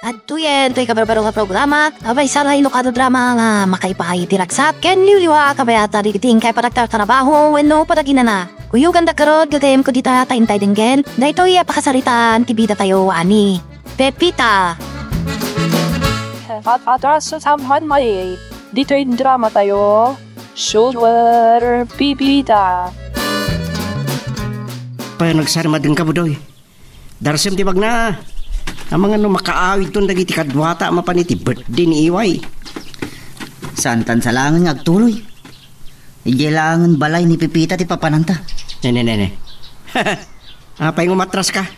At tuyen, to'y kabarbaro nga programa, abay saray no kada drama nga makaipahay tiraksat, ken liwliwa kabayata dikiting kay paraktar trabaho, wenno patagina na. Kuyo ganda karod, gagayem ko dita taintay denggen, na ito'y pakasaritaan, tibida tayo ani. Pepita! At sa samhan may, dito yung drama tayo, Shoulder Pipita. Pa nagsarma din ka mo doy. Darsem tibag na. Ang mga makaawid ton dagiti kadwata mapaniti birthday ni Iway. Santan sa langan nga agtuloy. Ijelangan balay ni Pipita ti papananta. Nene. Apay nga matras ka.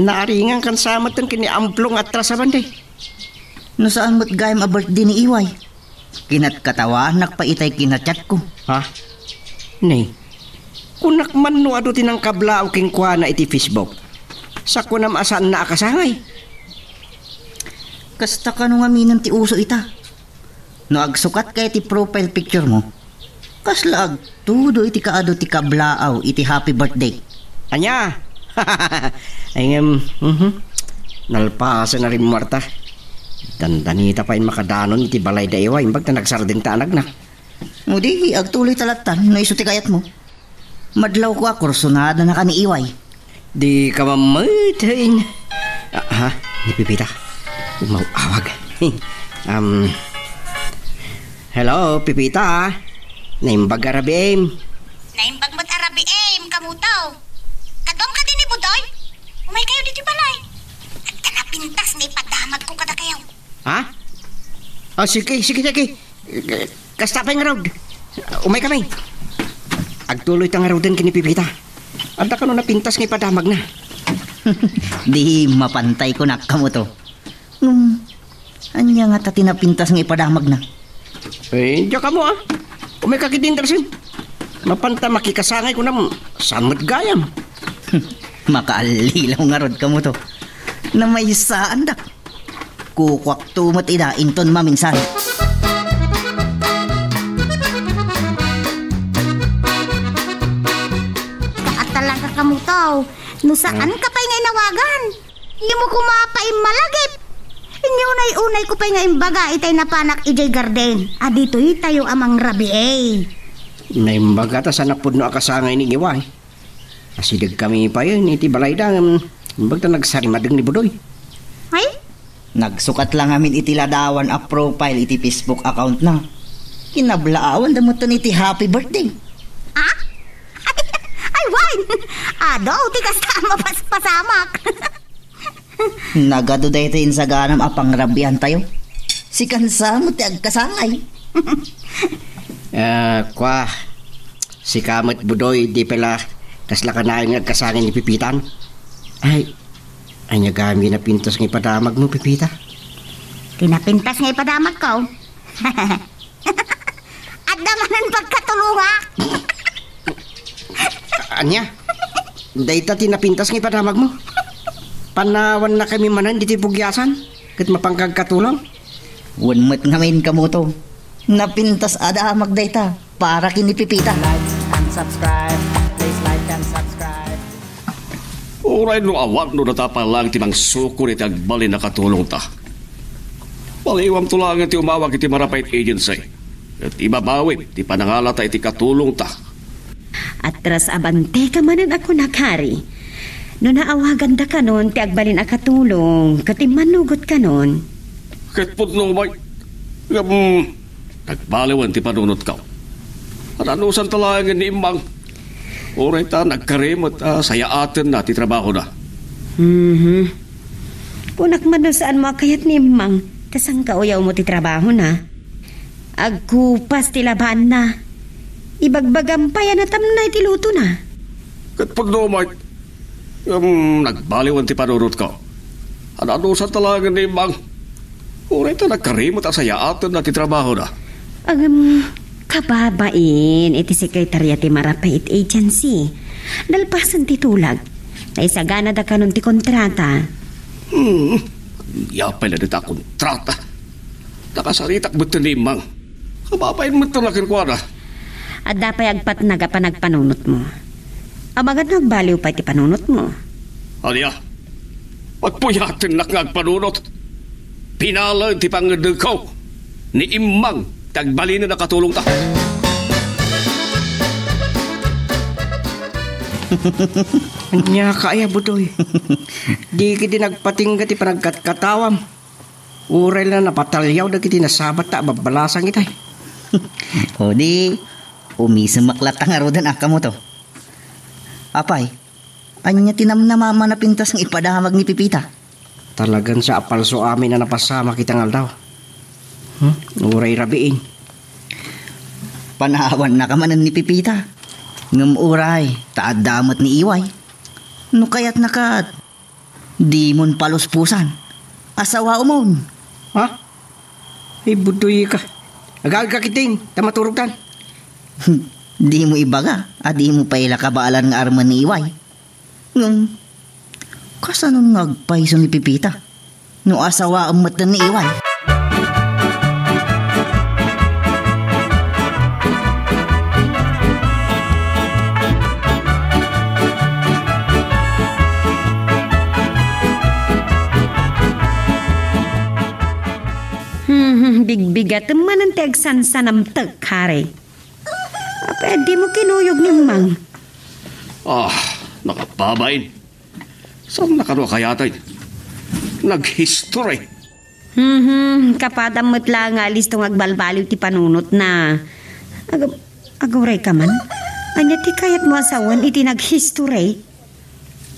Naaringan kan samat ton kini amplong atras sa banday. No saan mo't gayam a birthday ni Iway? Kinat katawan nakpaitay kinachat ko. Ha? Nay. Kunak man no ado tinang kabla o king kwa na iti Facebook. Sa kunam asaan na akasangay. Kasta ka nung aminan ti uso ita. No agsukat kay ti profile picture mo. Kasla agtudo iti kaado ti kablaaw iti happy birthday. Anya? Ay nalpasa na rin Marta. Dandanita pa in makadanon iti balay da iwa imbag na nagsarding tanag na. Mudi agtuloy talatan no iso ti kayat mo. Madlaw ko kursunada na ka ni Iway. Di ka mamatain. Ni Pipita. Umawawag. Hello, Pipita. Naimbag arabi aim. Naimbag mo't arabi aim, kamutaw. Kadom ka din ni Budoy. Umay kayo dito balay. At ka napintas na ipadamag ko kada kayo. Ha? Oh, sige. Kasta pa yung road. Umay kami. Agtuloy tang araw din kini Pipita. Anda ka no napintas ng ipadamag na. Di mapantay ko na kamo to. Anya nga tati napintas ng ipadamag na. Diyan ka mo Umay kakitin darsin. Mapanta makikasangay ko na samad gayam. Makaalilaw nga rod kamo to. Na may saan dak. Kukwak tumat ida inton maminsan. Kamutaw, no saan ka pa'y ngay nawagan? Hindi mo kumapaim malagip. Unay ko pa'y ngay imbaga itay napanak ijay garden. Dito'y tayo amang rabi Naimbaga ta sa napudno akasangay ni Iway. Asidag kami pa yun, iti balay da. Imbag ta nagsarimadeng ni Budoy. Ay? Nagsukat lang amin iti ladawan a profile iti Facebook account na. Kinablaawan damot to iti happy birthday. Daw, ti kasama pasamak. Nagado dahi tayo sa ganam apang rabian tayo. Si kansa mo ti agkasangay. Kwa, si Kamat Budoy di pala kasla ka na yung agkasangay ni Pipitan. Ay nagami na pintas ng ipadamag mo, Pipita. Tinapintas ng ipadamag ko. At damanan pagkatulungak. Anya? Dahita tinapintas ng ipadamag mo. Panawan na kami manan dito pugyasan. Kat mapangkag katulong. Unmat ngamin ka mo to. Napintas adamag dayta para kinipipita. Like and subscribe. Please like and subscribe. Uray no awag no natapalang timang suko ni tagbalin na katulong ta. Paliwam tulangan ti umawag iti marapait agency. At ibabawi ti panangalata iti katulong ta. Atras abante ka manan ako nakari. No naawagan da ka nun, ti agbalin a katulong, kati manugot ka nun. Ket putno may, nagbaliwan ti panunot ka. At anusan talangan ni Imang. Oray ta, nagkarimot, saya atin na, ti trabaho na. Kunak man saan mo kayat ni Imang, kasang kauyaw mo ti trabaho na. Agkupas ti laban na. Ibagbagampayan na tamnay ti luto na. Ket putno may, nagbaliwan ti panunot ka. At anusan talangan ni Imang. Oray ta, nagkarimot, saya atin na, ti trabaho na. Kababain, iti sekretarya ti Marapait Agency. Dalpasan ti tulag. Naisagana da kanon ti kontrata. Yapay na dita kontrata. Nakasaritak beto ni Imang. Kababain mo ito nakin kwa na. At dapay agpat nagapanagpanunot mo. Amagad nagbaliw pa iti panunot mo. Aniya, magpuyatin na ngagpanunot. pinalag ti pangedekaw ni imang tagbali na nakatulong ta. Anya kaya budoy. Di kiti nagpatingga ti panagkatkatawam. Uray na napatalyaw na kiti nasabat ta babalasang itay. O di, umisamaklat ang arodan aka mo to. Apay, anya tinamnamama na pintas ng ipadamag ni Pipita. Talagang sa apalso amin na napasama kitang aldaw. Uray rabiin. Panahawan na kamanan ni Pipita. Ngam uray, taad damat ni Iway. No kaya't nakat, di mon paluspusan. Asawa umon. Ha? Ay budoy ka. Agad ka kiting, tamaturog tan. Di mo ibaga, di mo paila kabaalan nga arman ni Iway. Ngam, kasanon ngagpaiso ni Pipita? No asawa ang matan ni Iway. Bigbigat man ang tegsansan ng tagkare. Di mo kinuyog ni Mang. Nakababain. Saan nakarwa kaya tayo? Nag-history. Kapadamot lang nga listong agbalbaliw ti panunot na. Aguray ka man. Anya ti kayat mo asawan iti nag-history.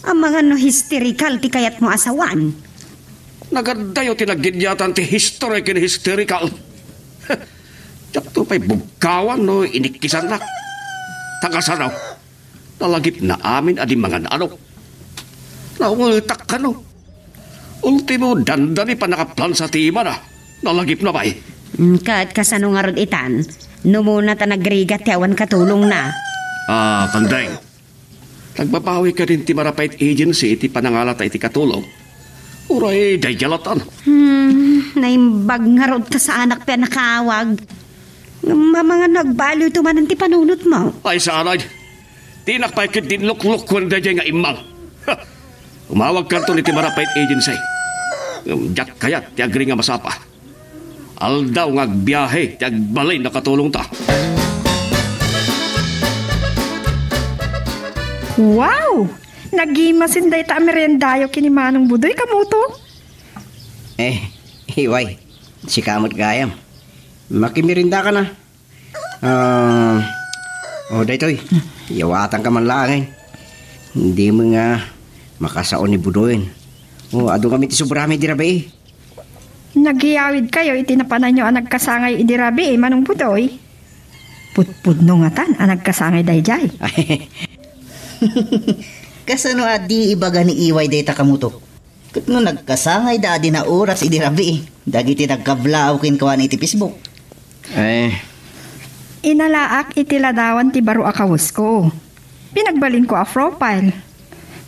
Ang mga no hysterical ti kayat mo asawan. Nagadayo tinagidyatan ti history kin hysterical. Tiyak to pa'y bugkawan no inikisan na. Tangasanaw. Nalagip na amin adi mga naano. Naungutak ka no. Ultimo dandani pa nakaplan sa tima na. Nalagip na ba'y? Kaat kasano nga rod itan. Numuna ta nagrigat yawan katulong na. Kanday. Nagbabawi ka rin ti Marapait Agency iti panangalata iti katulong. Uray, dayjalatan. Naimbag nga rod ta sa anak pa nakawag. Mga nagbaliw tumanan ti panunot mo. Ay sanay. Tinakpay kit din lukluk kung dayjay nga imang. Umawag ka ito ni ti Marapait Agency. Diyak kayat ti agri nga masapa. Aldaw nga agbiyahe ti agbalay na katulong ta. Wow! Nagimasin day ta merendayo kini Manong Budoy kamuto. Iway, si kamot gayam. Makimirinda ka na. Daytoy, yawatan ka man lang. Hindi mo nga makasaon ni Budoy. Ado kami ti sobrami di rabi. Nagyawid kayo itinapanan nyo ang nagkasangay idirabi Manong Budoy. Putpudno nga tan ang nagkasangay dayjay. Kasano di ibaga ni Iway day takamuto. Kat no nagkasangay da di na oras idirabi. Dagiti nagkablao kin kawan iti Facebook. Inalaak itiladawan ti baro akawus ko. Pinagbalin ko a profile.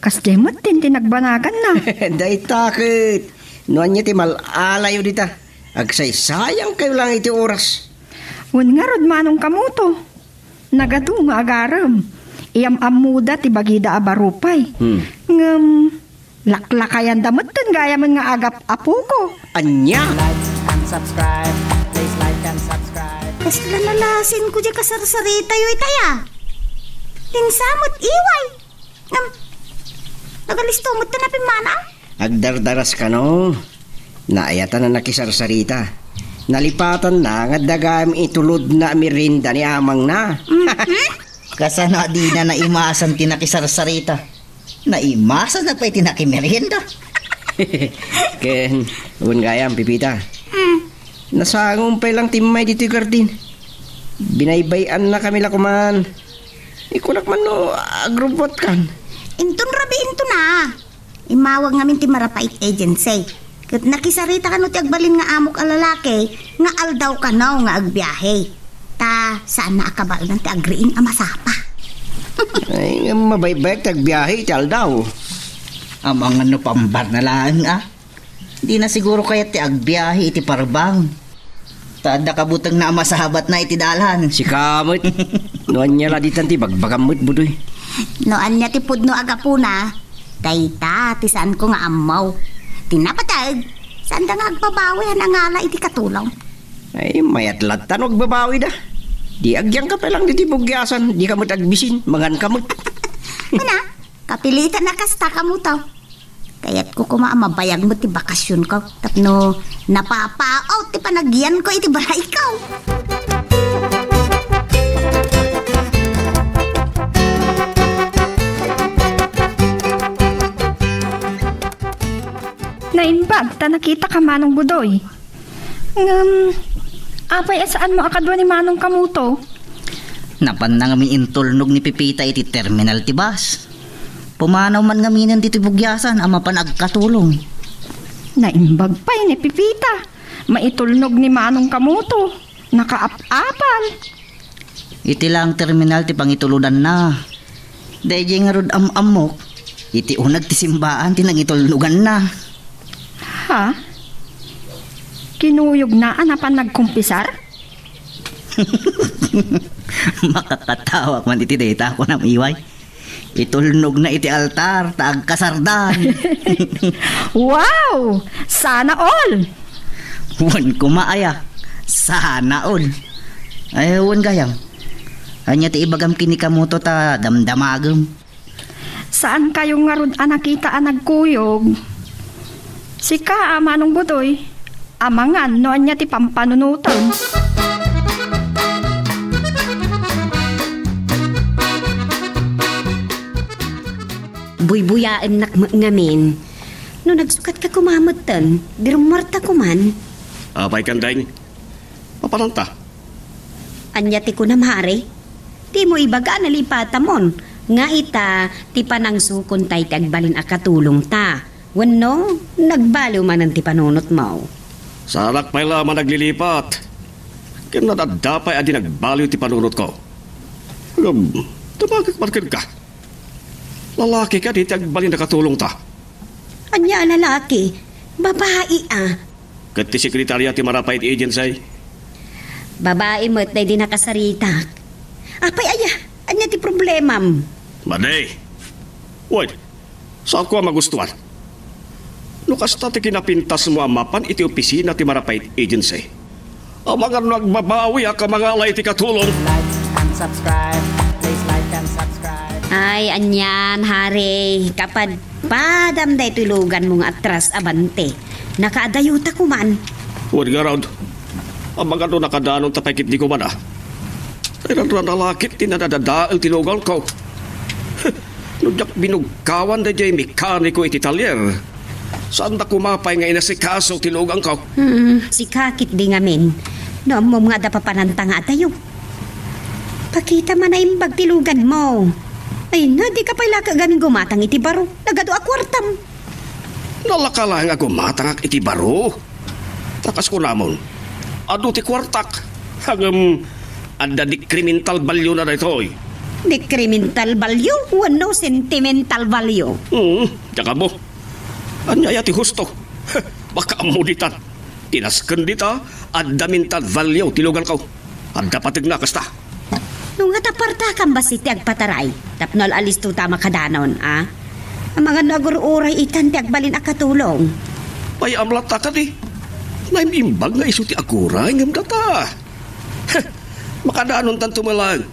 Kas demot din tinagbanagan na. Day takit. Noan niya ti malalayo dita. Agsay sayang kayo lang iti oras. Wan nga rod Manong kamuto. Nagado nga agaram. Iyam amuda ti bagida abarupay. Ngam laklakayan damot tan gaya man nga agap apo ko. Anya? Like and subscribe. Please like and subscribe. Kas lalalasin ko di kasarsarita yoy taya. Tinsamot Iway. Nagalistumot ta na pimana. Agdardaras ka no. Naayatan na nakisarsarita. Nalipatan na nga dagam itulod na mirinda ni amang na. Kasano di na naimasan tinakisarsarita. Naimasan na pa'y tinakimerienda. Ken, un gayam, Pipita. Nasangumpay lang timay dito yung gardin. Binaybayan na kami lakuman. Ikunak man no, agrupot kan. Intun rabi into na. Imawag ngamin ti Marapait Agency. Kat nakisarita ka no ti agbalin nga amok alalaki, nga aldaw ka no nga agbiyahe. Ta, saan na akabal ng ti agriin amasapa. Ay, mabaybayag tagbiyahe, tal daw. Amang ano pambar na lang Di na siguro kaya ti agbiyahe iti parbang. Tada kabutang na masahabat na iti dalan. Si kamot. Noan niya la ditan ti bagbagamot budoy. Noan niya ti pudno agapuna. Dayta, ti saan ko nga amaw. Tinapatag. Saan da nga agbabawi ang angala iti katulong? Ay, mayatlat tanog babawi da. Di agyang ka pa lang diti bugyasan, di ka mo't agbisin, mangan ka mo't. Mana, kapilitan na kasta ka mo to. Kaya't ko mabayag mo ti bakasyon ko. Tapno, napapaaw ti panagyan ko iti bara ikaw. Nainbag, ta nakita ka Manong Budoy. Apay saan mo akadwa ni Manong Kamuto? Napan na ngami intulnog ni Pipita iti terminal ti bus. Pumanaw man ngaminan dito bugyasan ama pa nagkatulong. Naimbag pa'y ni Pipita. Maitulnog ni Manong Kamuto. Nakaap-apal. Iti lang terminal ti pangituludan na. Dahil nga rod amok. Iti unag ti simbaan ti nangitulnugan na. Ha? Kinuyog na anapan nagkumpisar? Makakatawag man iti data ko na iway. Itulnog na iti altar, taag kasardan. Wow! Sana all! Wan kumaaya. Sana all. Ay, wan gayam. Anya ti ibagam kinikamuto ta damdamagam. Saan kayo nga rod nakita nagkuyog? Sika, Manong Budoy. Amangan, noan niya ti pampanunutan. Buy-buyaan nak ngamin. No nagsukat ka kumamatan, dirong marta kuman. Apay kandaing. Paparanta. Anya ti kunamhari. Ti mo ibaga nalipata mon. Nga ita, ti panang sukon tay ti agbalin akatulong ta. Wano, nagbaliw man ang ti panunot mo. Sarak pa'y laman naglilipat. Kaya nadadapay adi nagbaliw ti panunot ko. Tumagakmarkin ka. Lalaki ka, di ti agbalin nakatulong ta. Anya lalaki, babae Kat ti sekretarya ti Marapait Agency. Babae mo't na di nakasarita. Apay anya ti problemam. Maday. Wait, saan ko magustuhan? Lukas ti kinapintas mo ang mapan iti opisina ti Marapait Agency. Ang mga nagbabawi ka mga alay ti katulong. Like and subscribe. Please like and subscribe. Ay, anyan, hari. Kapag padam day tulugan mong atras abante, nakaadayuta kuman. Huwag nga raud. Ang mga doon nakadanon tapakit di ko man Kaya nanalakit tinadadaal tilugan ko. Nudyak binugkawan da jay mekaniko iti talyer. Saan na kumapay nga inasikaso tilugan ko? Si kakit di ngamin. Noong mo nga da papanantang atayo. Pakita man na imbag tilugan mo. Ay na, di ka pala kagaming gumatang iti baro. Nagado akwartam. Nalakala nga gumatang ak iti baro. Takas ko namon. Ado ti kwartak. Hangam, anda di krimintal value na dito eh. Di krimintal value? Wano sentimental value? Tsaka mo. Anyaya ti husto. Baka amuditan. Tinasken dita, anda mental value tilugan ko. Anda patig na kasta. Nung atapartakan ba si tiag pataray? Tapnol alis to tama kadanon, Ang mga nagururay itan tiag balin akatulong. Ay amlata ka di. Naimimbag nga iso ti aguray ngam data. Makadaanon tan tumalang.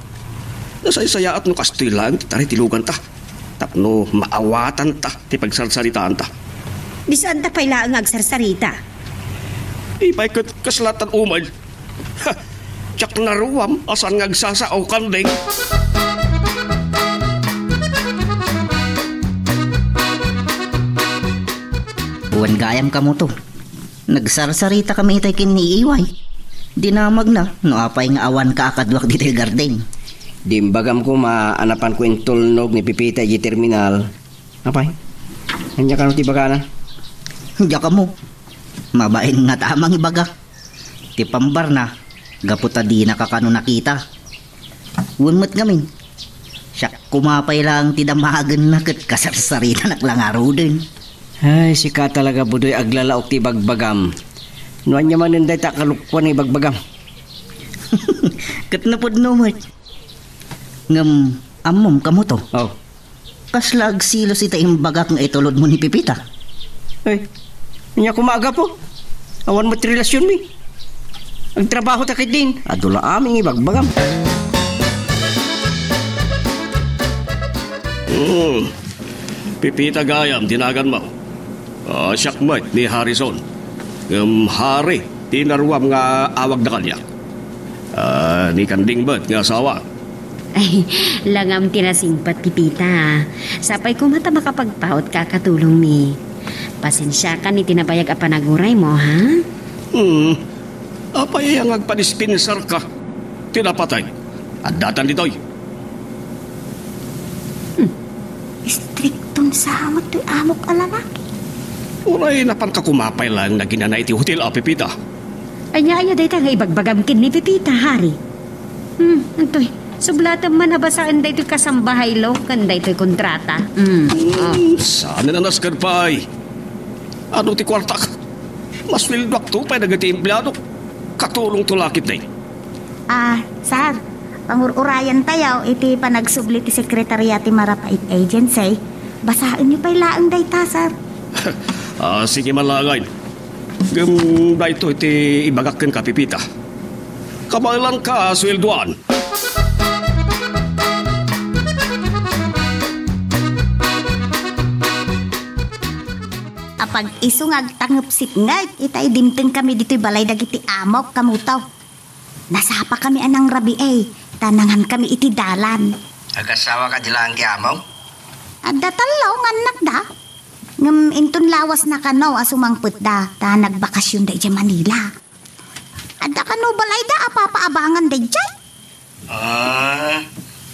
Nasay-saya at no kastilan, tari tilugan ta. Tapno maawatan ta, ti pagsarsaritaan ta. Di saan ta pala ang agsarsarita? Ipay kaslatan umay. Tsak naruwam, asan ngagsasaaw kandeng. Buwan gayam ka mo to. Nagsarsarita kami itay kiniiway. Dinamag na, no apay nga awan ka akadwak dito garden. Dimbagam ko maanapan ko yung tulnog ni Pipita di terminal. Apay? Hanya ka no ti bagana? Diya ka mo. Mabain nga tamang ibaga. Ti pambar na. Gaputa di nakakano nakita. Unmat gamin. Siya kumapay lang ti damagan na kat kasarsarita naklangaro din. Ay, sika talaga budoy aglalaok ti bagbagam. Nuan niya man ninday takalukwan ni bagbagam. Kat napod numot. Ngam, amom kamo to. Oh. Kaslag silos ita imbagak nga itulod mo ni Pipita. Ay, Niya kumaga po. Awan mo't relasyon mi. Ang trabaho takit din. Adula aming ibagbagam. Pipita gayam, dinagan mo. Siyakmat ni Harrison. Hari, tinarwam nga awag na kalyak. Ni Kandingbat nga asawa. Ay, langam tinasingpat pipita. Sapay ko mata makapagpaot kakatulong mi. Pasensya ka ni tinabayag a panaguray mo, ha? Apay ang agpanispinsar ka. Tinapatay. At datan ditoy. Striktong samot to'y amok alalaki. Uray na pangkakumapay lang na ginana iti hotel Pipita. Anya day nga ibagbagam kin ni pipita, hari. Antoy, sublatan man nabasaan day to'y kasambahay lo, kan day to'y kontrata. Saan na naskarpay? Ano ti kwarta ka? Mas wilwak to pa'y nagati empleyado. Katulong tulakit day. Sir, pangururayan tayo, iti panagsubli ti Sekretariya ti Marapait Agency. Basahin niyo pa'y laang day ta, sir. Sige malangay. Ganda ito iti ibagakin ka, Pipita. Kamailan ka, sweldoan. Apag isungag tangep sipngag, itay dimteng kami dito'y balay dagiti amok kamutaw. Nasapa kami anang rabi tanangan kami iti dalan. Agasawa ka dilang giamaw? Adda talaw nganak da. Ngam inton lawas na kanaw asumangput da, ta nagbakasyon da dyan Manila. Adda kano balay da, apapaabangan da dyan.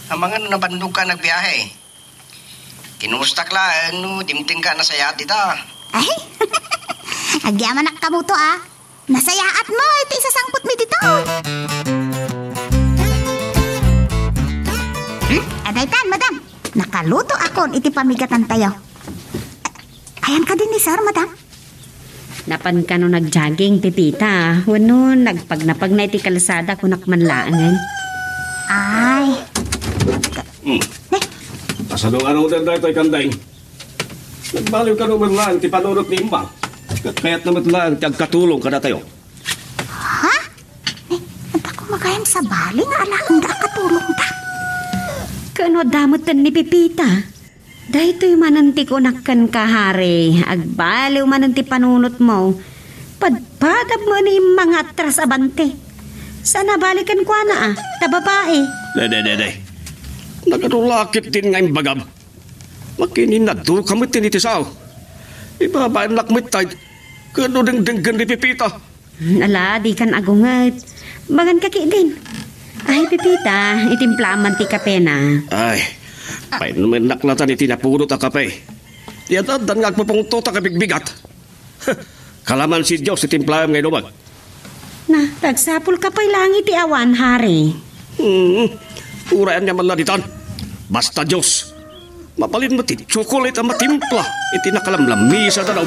Amangan na bandog ka nagbiyahe. Kinustak lang, no, dimting ka na sayat dita. Ay, agyaman na kamo to Nasayaat mo, iti isasangput mi dito. Adaytan, madam. Nakaluto akon iti pamigatan tayo. Ayan ka din ni sir, madam. Napan ka no nag-jogging, pipita. Wano, nagpagnapag na iti kalsada kunak manlaangan. Ay. Pasanong anong danda ito'y kanday. Nagbaliw ka naman lang, ti panunot ni Imbang. Kaya't naman lang, tiyagkatulong ka na tayo. Ha? At ako magayam sa bali nga alakang da katulong da. Kano damutan ni Pipita? Dahil ito'y mananti ko nakkan kahari. Agbaliw mananti panunot mo. Padpadab mo ni mga atras abante. Sana balikan ko na tababae. Dede. Nagadulakit din nga imbagam. Makinin na doon kami tinitisaw. Ibabain lakmit tayo. Kano deng-denggan ni Pipita. Ala, di kan agungat. Bagan kaki din. Ay, Pipita, itimplaman ti kape na. Ay, pay naman naklatan iti napurot ang kape. Yatadan nga agpapungto ta kabigbigat. Kalaman si Diyos itimplaman ngayon umag. Na, tagsapul ka pa'y lang iti awan, hari. Urayan niya man laditan. Basta Diyos. Mapalin mo ti chocolate ang matimpla. Iti nakalamlami sa tanaw.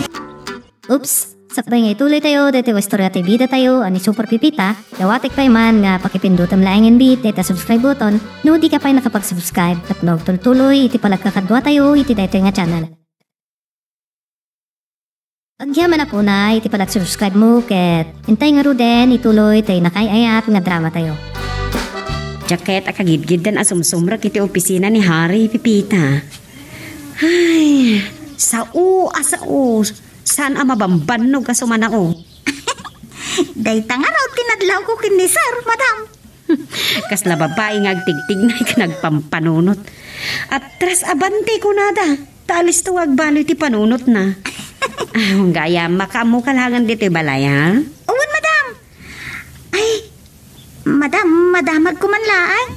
Oops! Sakbay nga ituloy tayo, dito istorya tayo bida tayo, ani Super Pipita. Dawatik pa man nga pakipindutam laing and beat, dito subscribe button. No di ka pa nakapag-subscribe at nagtuloy, iti palagkakadwa tayo, iti dito nga channel. Agyaman ako na, iti palag-subscribe mo, ket hintay nga ro din, ituloy tayo nakayayat nga drama tayo. Jacket akagidgid dan asumsumrak iti opisina ni Hari, Pipita. Ay, sao. Saan mabambanog ka sumanao? Dayta nga raw tinadlaw ko kini sir, madam. Kasla babae nga agtigtig na ikanagpampanunot. At tras abante ko nada. Taalis to agbalo iti panunot na. Gaya, makamu kalangan dito balay, ha? Uwan, madam. Ay, madamag ko man laang.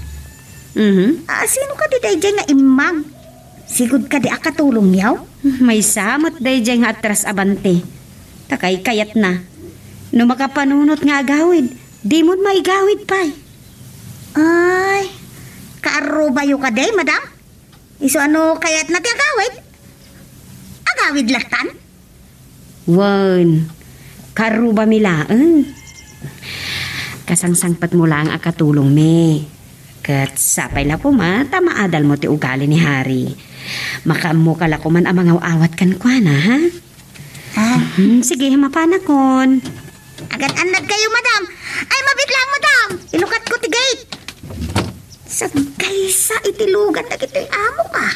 Sino ka di tayo nga imang? Sigud ka di akatulong yaw? May samot day dyan nga atras abante. Takay kayat na. No makapanunot nga agawid, di mo maigawid pa. Ay, kaaro ba yung ka day, madam? Iso ano kayat na ti agawid? Agawid laktan? Wan, kaaro ba milaan? Kasangsangpat mo lang akatulong me. Kat sapay la po tamaadal mo ti ugali ni Hari. Makamu kala ko man ang mga awat kan kwa na, ha? Sige, mapanakon. Agad-anad kayo, madam. Ay, mabit lang, madam. Ilukat ko ti gate. Sa kaysa itilugan na kito'y amo ka.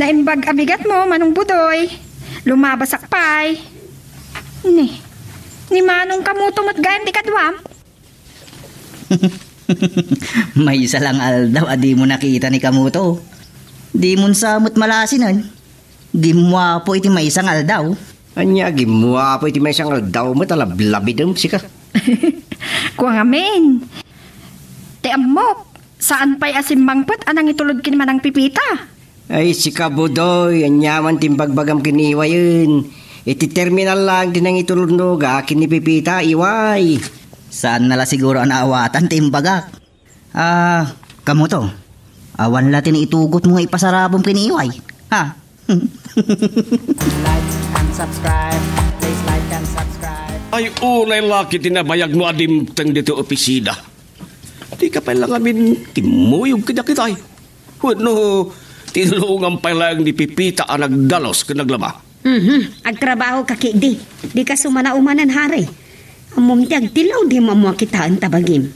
Naimbag abigat mo, Manong Budoy. Lumabasak pay. Ni Manong kamuto mo't gayam di kadwam. May isa lang aldaw, adi mo nakita ni kamuto. Di mo samot malasinan. Gimwapo iti may isang aldaw. Anya, gimwapo iti may isang aldaw mo, talablabidam sika. Kuwang amin. Te amok, saan pa'y asimbangpat anang itulod kin manang pipita? Ay, si Kabudoy, anyaman timbagbagam kiniwa yun. Iti terminal lang din ang itulog no, kinipipita, iway. Saan nala siguro ang naawatan, timbagak? Kamuto, awan latin itugot mo nga ipasarabong kiniway. Ha? Like and subscribe. Please like and subscribe. Ay, ulay laki tinabayag mo adim tang dito opisina. Di ka pala ngamin timuyog kita-kitay. Wano, tinulungan pala ni Pipita ang nagdalos ka naglama. Agtrabaho ka di. Di ka sumana-umanan, hari. Amom ti agtilaw di mamuha kita ang tabagim.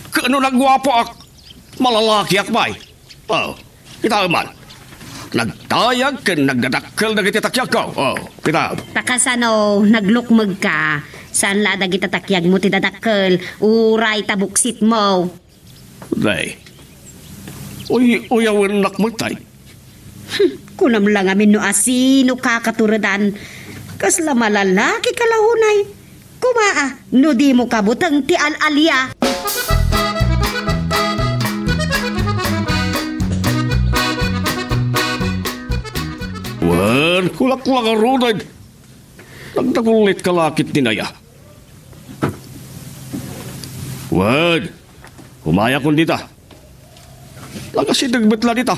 Kano nagwapo ak? Malalaki ak bay. Oh, kita man. Nagtayag ka, nagdadakkel na kititakyak ko. Oh, kita. Takasano, naglukmag ka. Saan lada kitatakyag mo ti dadakkel? Uray tabuksit mo. Day. Uyawin nakmagtay. Kunam lang amin no asino kakaturadan. Kasla malalaki kalahunay. Kumaa, no di mo kabutang ti al-alya. Wan, kulak-kulak ang runay. Nagdagulit kalakit dinaya. Wan, humaya kong dita. Lagasidagbet la dita.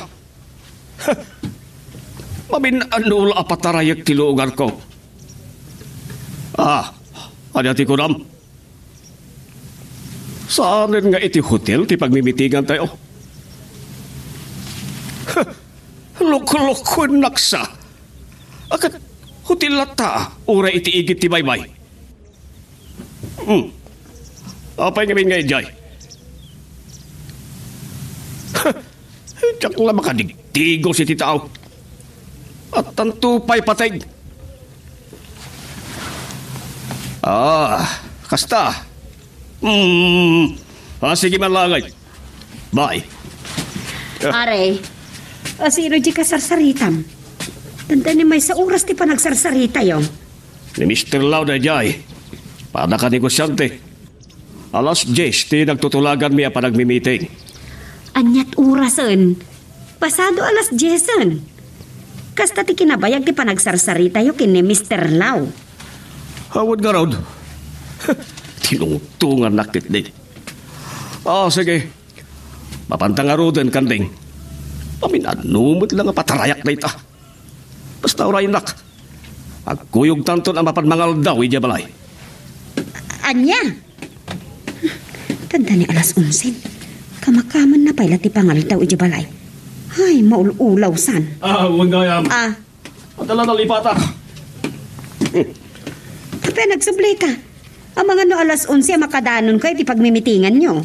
Mamin-anul apatarayak tilugar ko. Adati ko ram. Saanin nga iti hotel ti pagmimitigan tayo? Loko-loko naksa. Akat hotel lata, ura iti igit ti baybay. Apay ngamin nga ijay. Diyak lang makadigtigo si ti tao. At tantupay patay. Kasta. Sige malangay. Bye. Are, sino di ka sarsaritam? Tanda ni may sa oras ti pa nagsarsarita yung. Ni Mr. Lauda jay. Pada ka negosyante. Alas 10 ti nagtutulagan miya pa nagmi-meeting. Anyat orasan. Pasado alas 10. Kasta ti kinabayag ti pa nagsarsarita yung kin ni Mr. Lau. Hawad nga raw. Tinungtungan nakit din. Sige. Mapantang arudan kanding. Paminanumot lang ang patarayak na ita. Basta oray nak. Agkuyog tanton ang mapadmangal daw, ija balay. Anya? Tanda ni alas 11. Kamakaman na pala ti pangal daw, ija balay. Ay, maululaw san. Huwag nga yan. Madala na lipata. Kapag nagsubli ka. Ang mga no alas 11 makadanon kayo ti pagmimitingan nyo.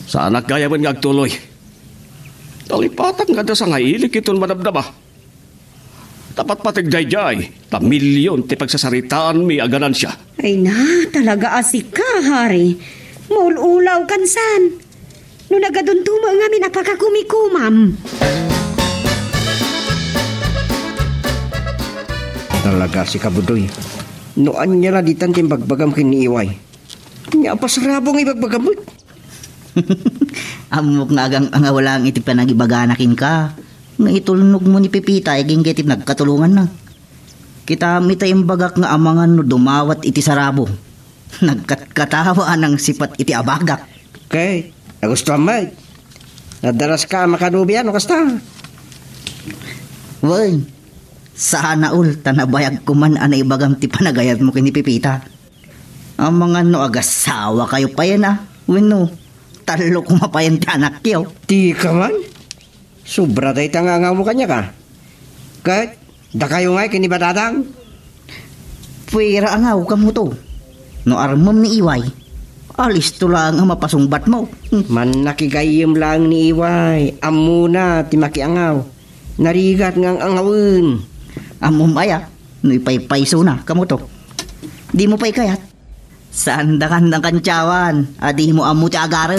Sa anak gaya man ngagtuloy. Talipatan nga da sa ngailik iton madabdaba. Tapat patigday-day, milyon ti pagsasaritaan mi aganan siya. Ay na, talaga asik ka, hari. Maululaw kansan. No nagaduntuma nga mi napakakumikumam. Talaga si Kabudoy. Noan niya na ditan timbagbagam kiniiway. Nga pasarabong ibagbagam mo. Amok nga agang nga walang iti panagibaganakin ka. Nga itulnog mo ni Pipita, iging getip nagkatulungan na. Kita mita imbagak nga amangan no dumawat iti sarabo. Nagkatkatawa ng sipat iti abagak. Okay, nagustuhan mo. Nadaras ka makanubian o kasta. Well, sana ul, tanabayag ko man anay bagam ti panagayat mo kini Pipita. Ang mga no agasawa kayo pa yan Wino, talo kumapayan ti anak yaw. Di ka man? Sobra tayo tangangaw mo kanya ka. Kahit, da kayo nga kinibatadang. Pwera angaw ka mo to. No armam ni Iway. Alis to lang ang mapasungbat mo. Man nakigayim lang ni Iway. Amuna, timakiangaw. Narigat ngang angawin. Amom aya, no ipaypayso na kamo to. Di mo pa'y kayat. Saan da kandang kantsawan, adi mo amo ti agarel.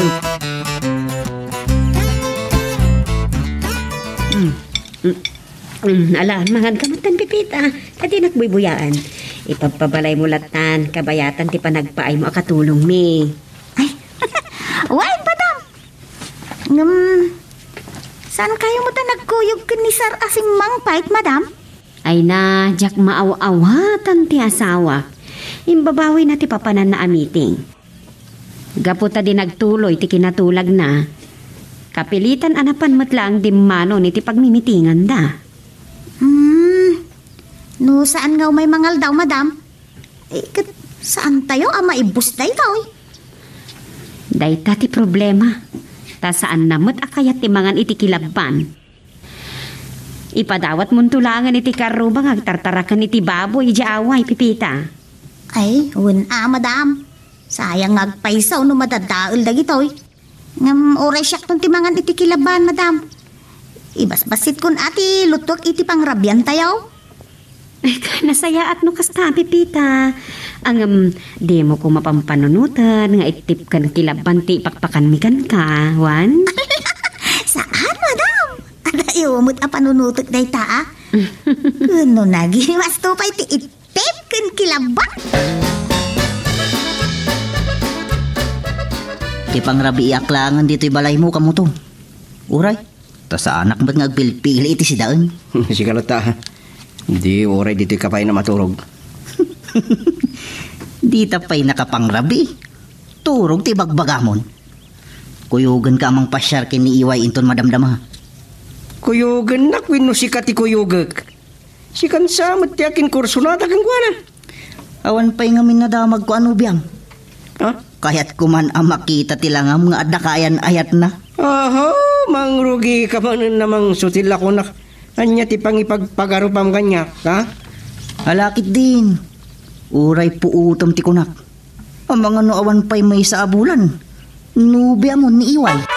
Ala, mangan ka matan pipita. Kadi nakbubuyaan. Ipapabalay mo latan, kabayatan ti panagpaay mo akatulong mi. Ay, why, madam? Saan kayo mo ta nagkuyog ni Sir asing mangpait, madam? Ay na, jak maaw-awatan ti asawa. Imbabawi na ti papanan na amiting. Gaputa din nagtuloy ti kinatulag na. Kapilitan anapan matlaang dimmano ni ti pagmimitingan da. No, saan nga may mangal daw, madam? Saan tayo maibus day daw? Dayta ti problema. Ta saan namot akayat ti mangan iti kilabban. Ipadawat mong tulangan iti karubang agtartarakan iti baboy iti away, pipita. Ay, madam. Sayang agpaisaw no madadaol dagitoy. Oray siyak tong timangan iti kilabban, madam. Ibasbasit kun ati lutok iti pangrabyan tayo. Nasaya at no kasta, pipita. Ang di mo ko mapampanunutan nga itip kan kilabban ti pakpakan mikan ka, Juan. Saan, madam? Adayo mo't panunutot day ta, Kuno nagi, mas tupay ti itip kan kilabban. Ti pangrabi iaklangan dito'y balay mo kamo to. Uray, ta sa anak ba't nga agpili iti si daan? Si Kalata, di oray dito'y kapay na maturog. Di tapay nakapangrabi. Turog ti bagbagamon. Kuyugan ka amang pasyar ni Iway inton madamdama. Kuyugan na kwino si kati kuyugag. Si kansamot ti akin kurso na tagang kuwanan. Awan pa'y ngamin na damag ko ano biyang. Kaya't kuman ang makita tilangam nga adakayan ayat na. Aha, mangrugi ka man namang sutil ako na. Anya ti pangipagpagarupam kanya, ha? Halakit din. Uray puutom ti kunak. Ang mga noawan pa'y may sa abulan. Nubya mo ni Iway.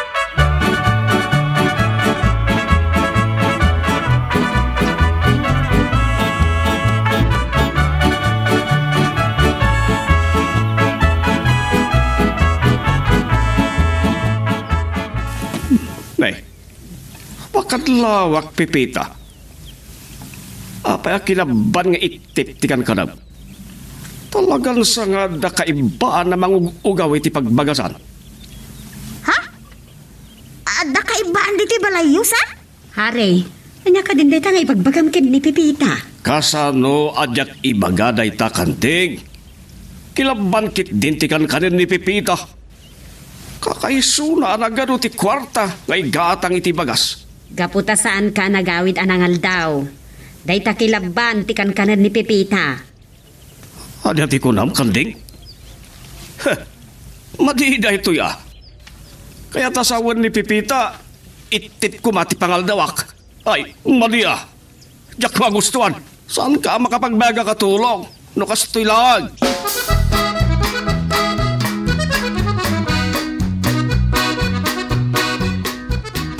Lawak pipita. Apay akinaban nga itip ti kan kanab. Talagang sa nga da kaibaan na mangugaw iti pagbagasan. Ha? Da kaibaan diti balayos, ha? Hare, anya ka din dayta nga ipagbagam kin ni pipita. Kasano adyak ibagaday ta kantig. Kilaban kit din ti kan kanin ni pipita. Kakaisuna na gano ti kwarta ngay gatang iti bagas. Gaputa saan ka nagawid anangal daw. Day takilaban ti kankanan ni Pepita. Adi ko nam kanding? Madida ito ya. Kaya tasawan ni Pepita, itit ko mati pangaldawak. Ay, Maria, diyak magustuhan. Saan ka makapagbaga katulong? No kastoy lang.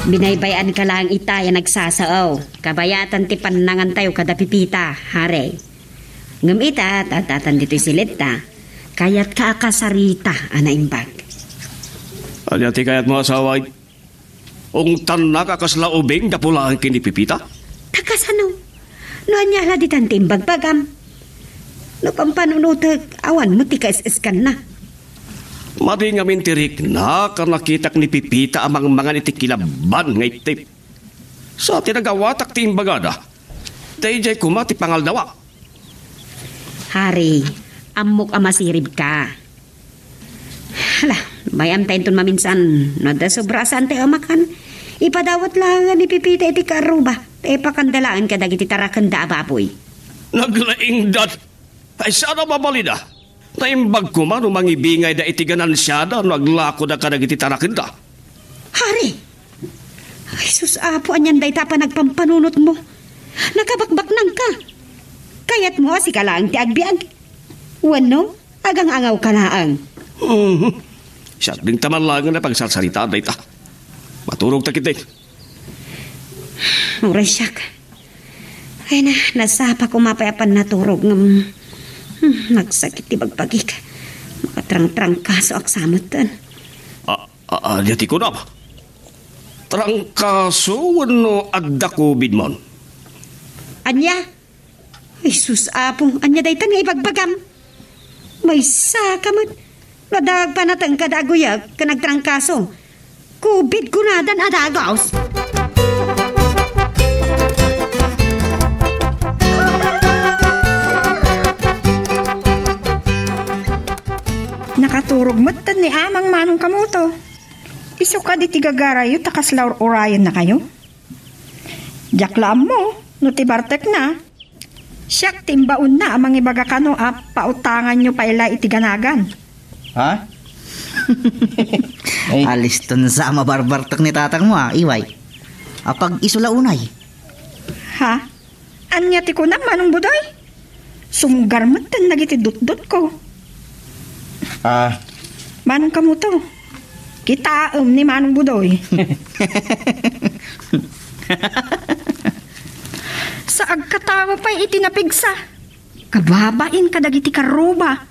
Binaybayan ka lang itaya nagsasaaw. Kabayatan ti panangan tayo kada pipita, hare. Ngam ita, tatatan dito'y silita. Kayat ka akasarita, anaimbag. Anya ti kayat mo asaway? Ungtan na kakasla ubing kapulaan kinipipita? Kakasano? No anya la di tantimbag bagam. No pampanunutag, awan mo ti kaisiskan na. Madi nga mintirik na kanakitak ni Pipita amang mga nitikilaban nga itip. Sa tinagawatak ti imbagada, dayjay kumati pangaldawa. Hari, amok amasirib ka. Hala, bayam tayo ton maminsan, nadasobrasan tayo amakan. Ipadawat lang ni Pipita iti karuba, tayo pakandalaan ka dagiti tarakan da ababoy. Naglaing dat, ay sana mabalida. Naimbag ko man umangibingay da itiganan siya da no aglako da ka nagititarakin da. Hari! Ay, sus, apo, anyan day tapa nagpampanunot mo. Nakabakbak nang ka. Kayat mo, si kalaang ti agbiag. Wano, agang angaw ka laang. Siya ding tamanlangan na pagsasarita da ita. Maturog takit din. Uray siyak. Ay na, nasapa ko mapayapan na turog ng nagsakit ti bagpagik. Makatrang-trang kaso aksamutan. Diyati ko na ba? Trangkaso wano adda COVID mon? Anya? Ay sus apong, anya daytan nga ibagbagam. May saka man. Nadag pa natang kadaguyag ka nagtrangkaso. COVID ko na dan adagaws. Nakaturog matan ni amang manong kamuto. Iso ka di tigagarayo takas laur orayon na kayo. Jaklam mo, no tibartek na. Siyak timbaon na amang ibaga kano pautangan nyo paila itiganagan. Ha? Alis ton sa mabarbartak ni tatang mo Iway. Apag isula unay. Ha? Anya ti ko na manong budoy? Sumgar matan nagitidut-dut ko. Manong kamuto. Kita ni manong budoy. Sa agkatawa pa'y itinapigsa. Kababain ka dagiti karuba.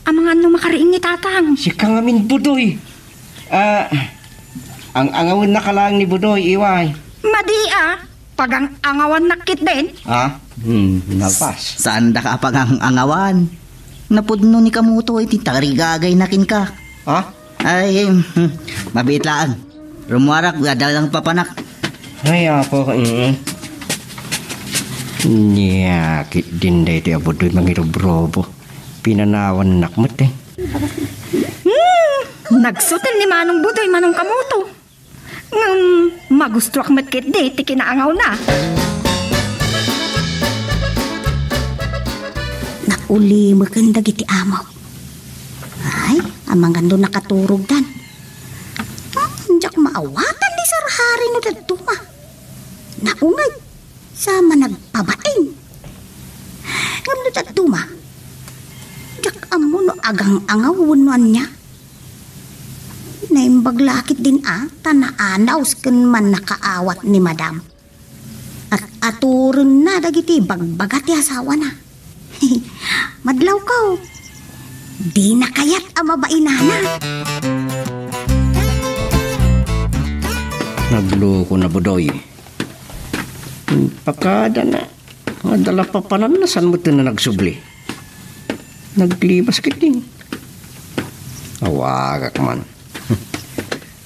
Ang mga ano makariing ni tatang. Si kangamin budoy. Ang angawin na kalang ni budoy, Iway. Madia, pag ang angawan nakit din. Nagpas. Saan da ka apag ang angawan? Napudno ni kamuto iti tarigagay nakin ka. Ha? Ay, mabitlaan. Rumuarak, gadal lang papanak. Ay, apo. Nyakit din day ti abudoy mangirobrobo. Pinanawan nakmat eh. Nagsutin ni manong budoy manong kamuto. Magusto ak matkit di, ti kinaangaw na. Nauli maganda giti amaw. Ay, amang gando nakaturog dan. Diyak maawatan di sarhari no daduma. Naungay, sama nagpabaing. Ngam no daduma. Diyak amo no agang angawunuan niya. Naimbaglakit din tanaanaws kun man nakaawat ni madam. At aturun na dagiti bagbagat ti asawa na. Madlaw ka di na kayat amabainana. Nagloko na budoy. Pakada na. Madala pa pananasan mo ito na nagsubli. Naglibas kiting. Awagak man.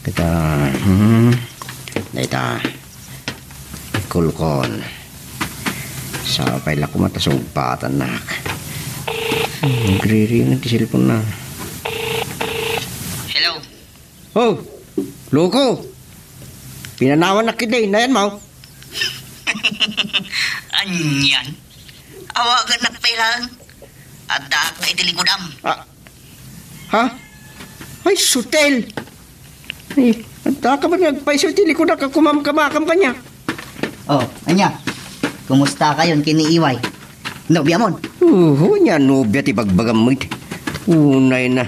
Kita Dita kulkon sapay la kumatasog patan nak nagre-ring ti cellphone na. Hello. Oh, loko. Pinanawan na kiday na yan mo. Anyan. Awagan na pailang. At dapat ay tilikudam. Ha? Ay, sutel. Ay, anta ka ba nagpaisultili ko na kumamkamakam ka niya? Oh, anya. Kumusta kayon kiniiway? Nobya mon? Niya nobya ti bagbagam mo iti. Unay na.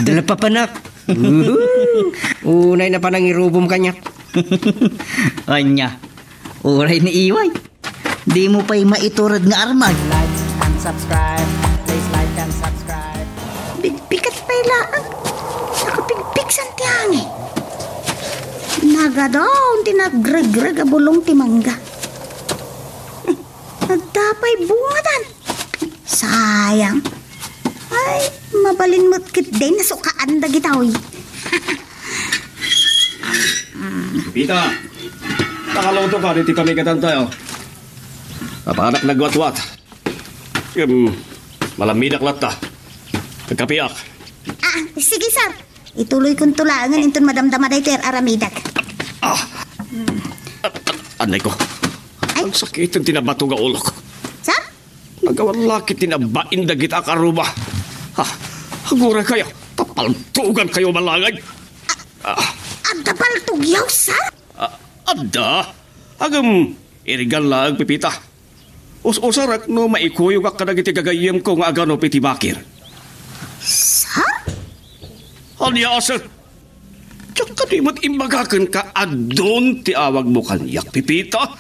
Dala pa panak. Unay na panangirubom ka niya. Anya. Uray ni iway. Di mo pa'y maiturad nga armag. Like and subscribe. Please like and subscribe. Bigpikat pailaan. Nakapigpik santiyangi. Nagadaon tinagreg-reg abulong timangga. Nagtapay bungadan. Sayang. Ay, mabalin mo't kit day na sukaan da gitawi. Pita, nakaloto ka, dito kami katan tayo. Papanak nagwat-wat. Malamidak lata. Nagkapiyak. Sige sir. Ituloy kong tulangan intun madamdamaday ter aramidak. Anay ko. Ang sakit ang tinabato nga ulok. Sir? Magawan laki tinabain dagit akaruba. Ha, hagura kayo. Tapaltugan kayo malangay. Adda paltugyaw, sir? Adda? Agam, irigal lang, Pipita. Usarak no maikuyog ka na iti gagayem ko nga agano piti bakir. Sir? Anya, sir? Tsaka di mo't imbagakan ka adon ti awag mo kanyak, Pipita.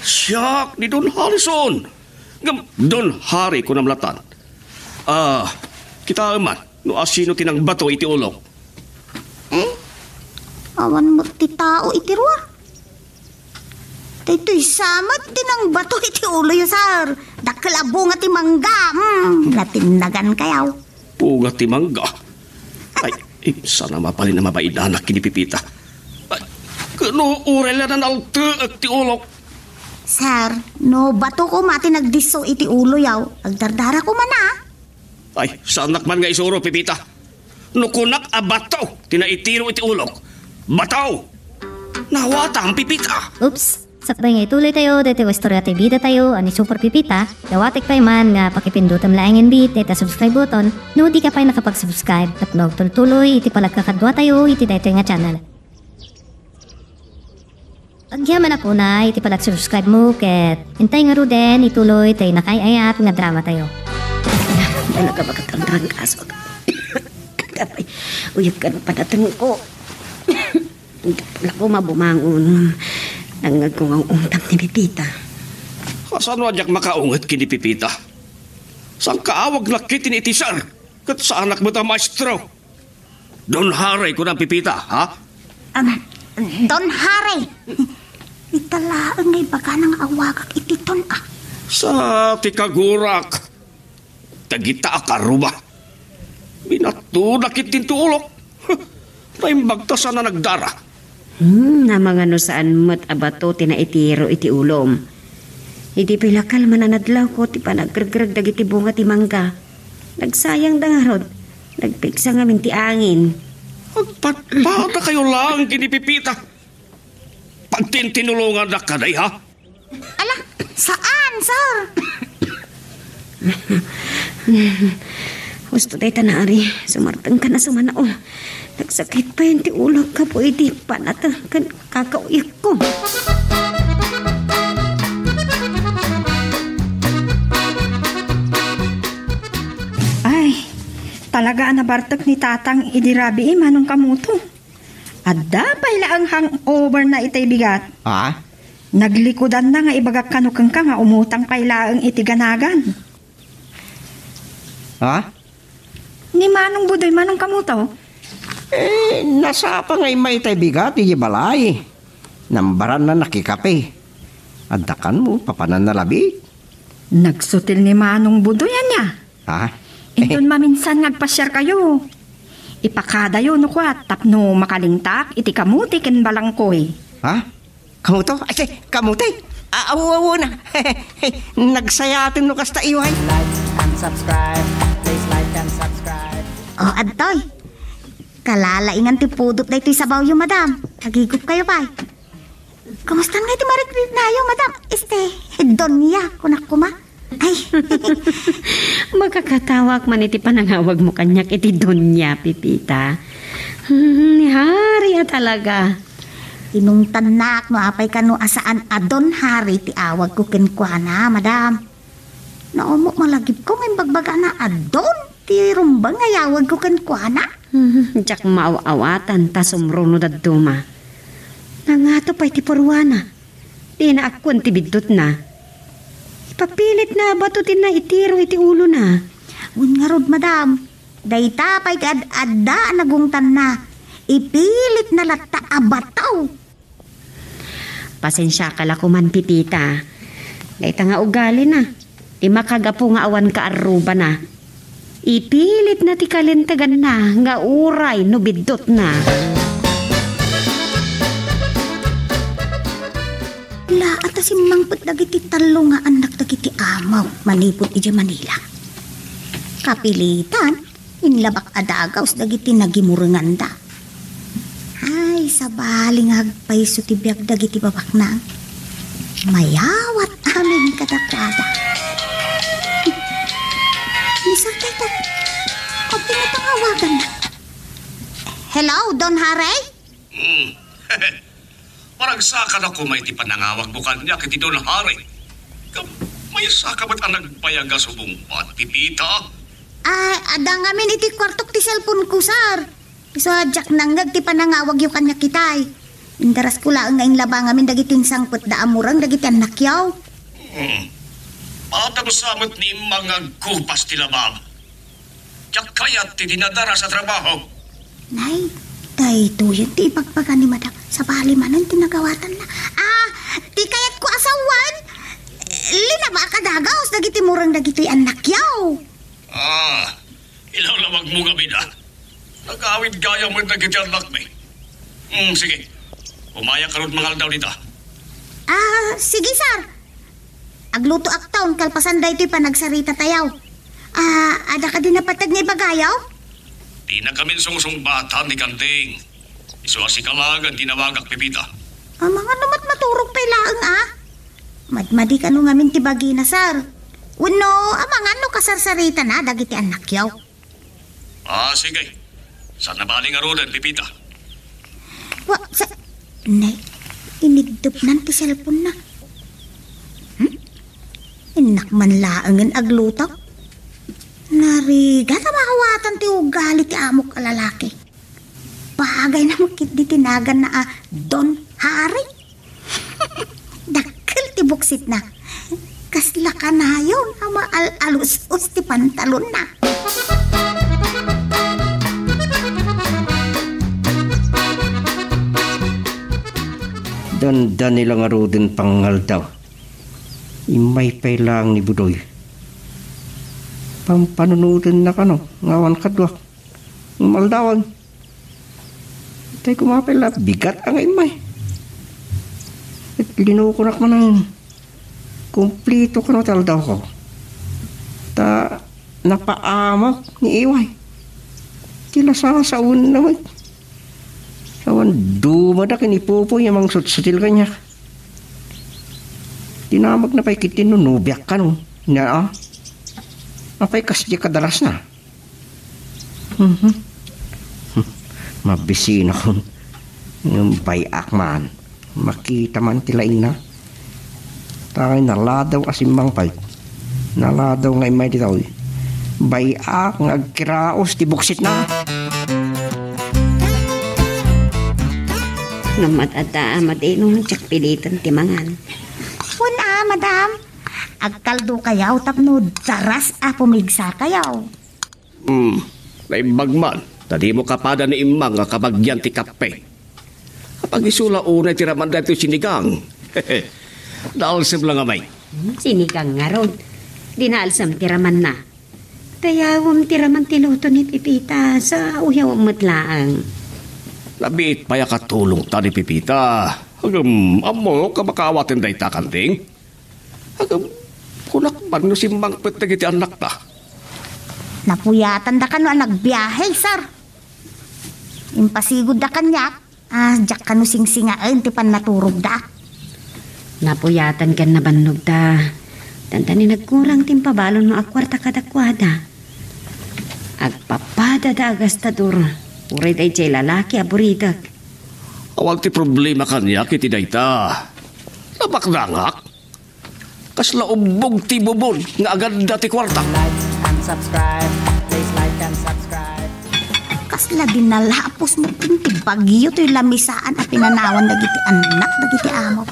Siyak ni Don Harrison. Ngam, Don Harry ko namlatan. Kita aman, no asino tinang bato iti ulong. Awan mo ti tao iti ruwa. Ito'y samat din ang bato iti ulo yu, sir. Dakalabo nga ti mangga. Natinagan kayaw. Puga ti mangga. Ay, sana mapalin na mabaidanak kini Pipita. Ay, kano urel na nalte at ti ulok. Sir, no bato ko mati nagdiso iti ulo yaw. Agdardara ko man na. Ay, sanak man nga isuro, Pipita. No kunak a bataw, tinaitiro iti ulok. Bataw! Nawata ang Pipita. Oops! Sakbay nga ituloy tayo, dito istorya tayo bida tayo, ani Super Pipita. Dawatik pa man nga pakipindutam laing bit, dito subscribe button, no di ka pa nakapag-subscribe, at nagtultuloy, iti palagkakadwa tayo, iti dito nga channel. Agyaman ako na, iti palag-subscribe mo, ket hintay nga ro din, ituloy tayo nakayayat nga drama tayo. Talaga magkatandang kaso. Kapay, uyab ka na padatang ko. Hindi pala ko mabumangon. Nangag ko ang untang ni Pipita. Kasan wadyak makaungat kini Pipita? Sang kaawag lakit ni itisar? Kat sa anak mo ta maestro? Don Harry ko ng Pipita, ha? Don Harry! Italaan ngay baga ng awagak ititon ah. Sa tikagurak. Tagita akaruba. Binatunak itintuulok. Naimbagtasan na nagdara. Na mga no saan mo't abato tinaitiro iti ulom. Iti pilakal mananadlaw ko ti panaggrag dagiti bunga ti mangga. Nagsayang dangarod. Nagpiksa nga ti angin. Pagpata kayo lang kini Pipita. Pagtintinulungan na ka day, ha? Ala, saan, sir? Gusto tayo tanari. Sumartang ka na sumanao. Nagsakit pa yun ti ulo ka po iti panatang kakauyak ko. Ay, talaga nabartak ni tatang idirabi manong kamuto. Adda pa'y laang hangover na itay bigat. Ha? Naglikodan na nga ibagak kanukang ka nga umutang kay laang itiganagan. Ha? Ni manong budoy manong kamuto. Nasa pa ngay may tay bigat, iyi balay. Nambaran na nakikape. Adakan mo, papanan na labi. Nagsutil ni manong budoy niya. Ha? Inton maminsan nagpasyar kayo. Ipakada yun no kwat, tapno makalingtak, iti kamuti ken balangkoy. Ha? Kamuto? Ay, kamuti? Awo na. Nagsayatin no kasta iway. Like and subscribe. Please like and subscribe. Oh, adtoy. Kalalaingan ti pudot na ito'y sabaw yung madam. Nagigup kayo pa. Kamusta nga iti marigrid na yung madam? Donya, kunak kuma. Ay. Magkakatawak man iti panangawag mo kanyak iti Donya, Pipita. Ni Hari talaga. Inungtan na no apay kano asaan Don Harry ti awag ko kenkwana, madam. Naumok malagip ko may bagbaga na adon. Ti rumbang ayawag ko kenkwana. Diyak maaawatan ta sumruno daduma. Nangato pa iti porwana. Di na akon ti bidot na. Ipapilit na batutin na itiro iti ulo na. Un nga rod, madam. Dayta pa iti adda nagungtan na. Ipilit na lata abataw. Pasensya ka la kuman, Pipita. Dayta nga ugali na. Di makagapo nga awan ka aruba na. Ipilit na ti kalintagan na, nga uray no bidot na. La, ata si mangput dagiti talo nga anak dagiti amaw, manipot iti Manila. Kapilitan, inlabak adagaws dagiti nagimurengan da. Ay, sabaling agpaiso ti biag dagiti babak na. Mayawat amin kadakwada. Hello, Don Harry? Parang saka na ko may ti panangawag mo kanya kiti Don Harry. May saka ba't ang nagpayaga subong pat, Pipita? Adang amin iti kwartok ti cellphone ko, sir. So, Jack nanggag ti panangawag yung kanya kitay. Indaras ko lang ngayon labang amin dagiting sangput da amurang dagiti anak yaw. Patagsamot ni mga kupas ti labab. Jack kayat ti dinadara sa trabaho. Nay, tuyot ti ipagpaga ni madam. Sa balimanan tinagawatan na. Ti kayat ko asawan. Linaba ka dagaos dagiti murang dagiti anak yaw. Ilaw lawag mo gabi na. Nag-awid gaya mo dagiti anak may. Sige. Umaya ka ron mangal daw dito. Sige, sir. Agluto aktaon, kalpasan da ito'y panagsarita tayaw. Ada ka din napatag na ibagayaw? Di na kami sungsung-bata ni Kanding. Isuasi ka lang ang tinawagak, Pipita. Mga namat maturog pa ilaang, Madmadi ka nung amin tibagi na, sir. Uno, amang ano kasarsarita na, dagiti anak yaw. Sige. Saan na baling arulan, Pipita? Nay, inigdop nan ti cellphone na. Inak man laangan aglutok. Narigat makawatan ti ugali ti amok alalaki. Bagay na makit di tinagan na Don Harry. Dakil ti buksit na. Kasla ka na yun, ama alus-us ti pantalon na. Dandan nilang arudin pangal daw. Imay pay lang ni Budoy. Pampanunutin na kano, ngawan kadwa. Maldawan. Tay kumapay la, bigat ang imay. At linukunak mo nang kumplito ka no taldaw ko. Ta napaamok ni Iway. Tila sa un naman. Sawan dumadak ni Popo yung mga sutsutil kanya. Tinamag na pa'y kitin no, nubiak ka no. Apay kasya kadaras na. Mabisi na ko. Yung bayak man. Makita man tilain na. Takay naladaw asimbang pay. Naladaw ngay may ditaw. Bayak ngagkiraos ti buksit na. Namat ata matinong tsak pilitan timangan. Una, madam. Agkaldo kayaw tapno daras pumigsa kayaw. Naimbagman. Tadi mo kapada ni imang nga kabagyan ti kape. Kapag isula unay tiraman dito sinigang. Naalsam lang amay. Sinigang nga ron. Dinaalsam tiraman na. Tayawam tiraman tiluto ni Pipita sa uyaw matlaang. Labit paya katulong ta ni Pipita. Hagam, amo ka makawatin day ta Kanding. Hagam, kunakman no simbang pet na giti anak ta. Napuyatan da kano nagbiyahe, sir. Impasigod da kanya. Diyak kano singsingaan ti pan naturog da. Napuyatan kan na bannog da. Tantani nagkurang timpabalon no akwarta kadakwada. Agpapada da agastador. Uray tayo chay lalaki aburidag. Awal ti problema kanya kiti dayta. Nabakdangak. Kasla umbog ti bubon nga agad dati kwarta. Like and subscribe. Please like and subscribe. Kasla din nalapos mo ti bagyo to'y lamisaan at pinanawan dagiti anak dagiti amo.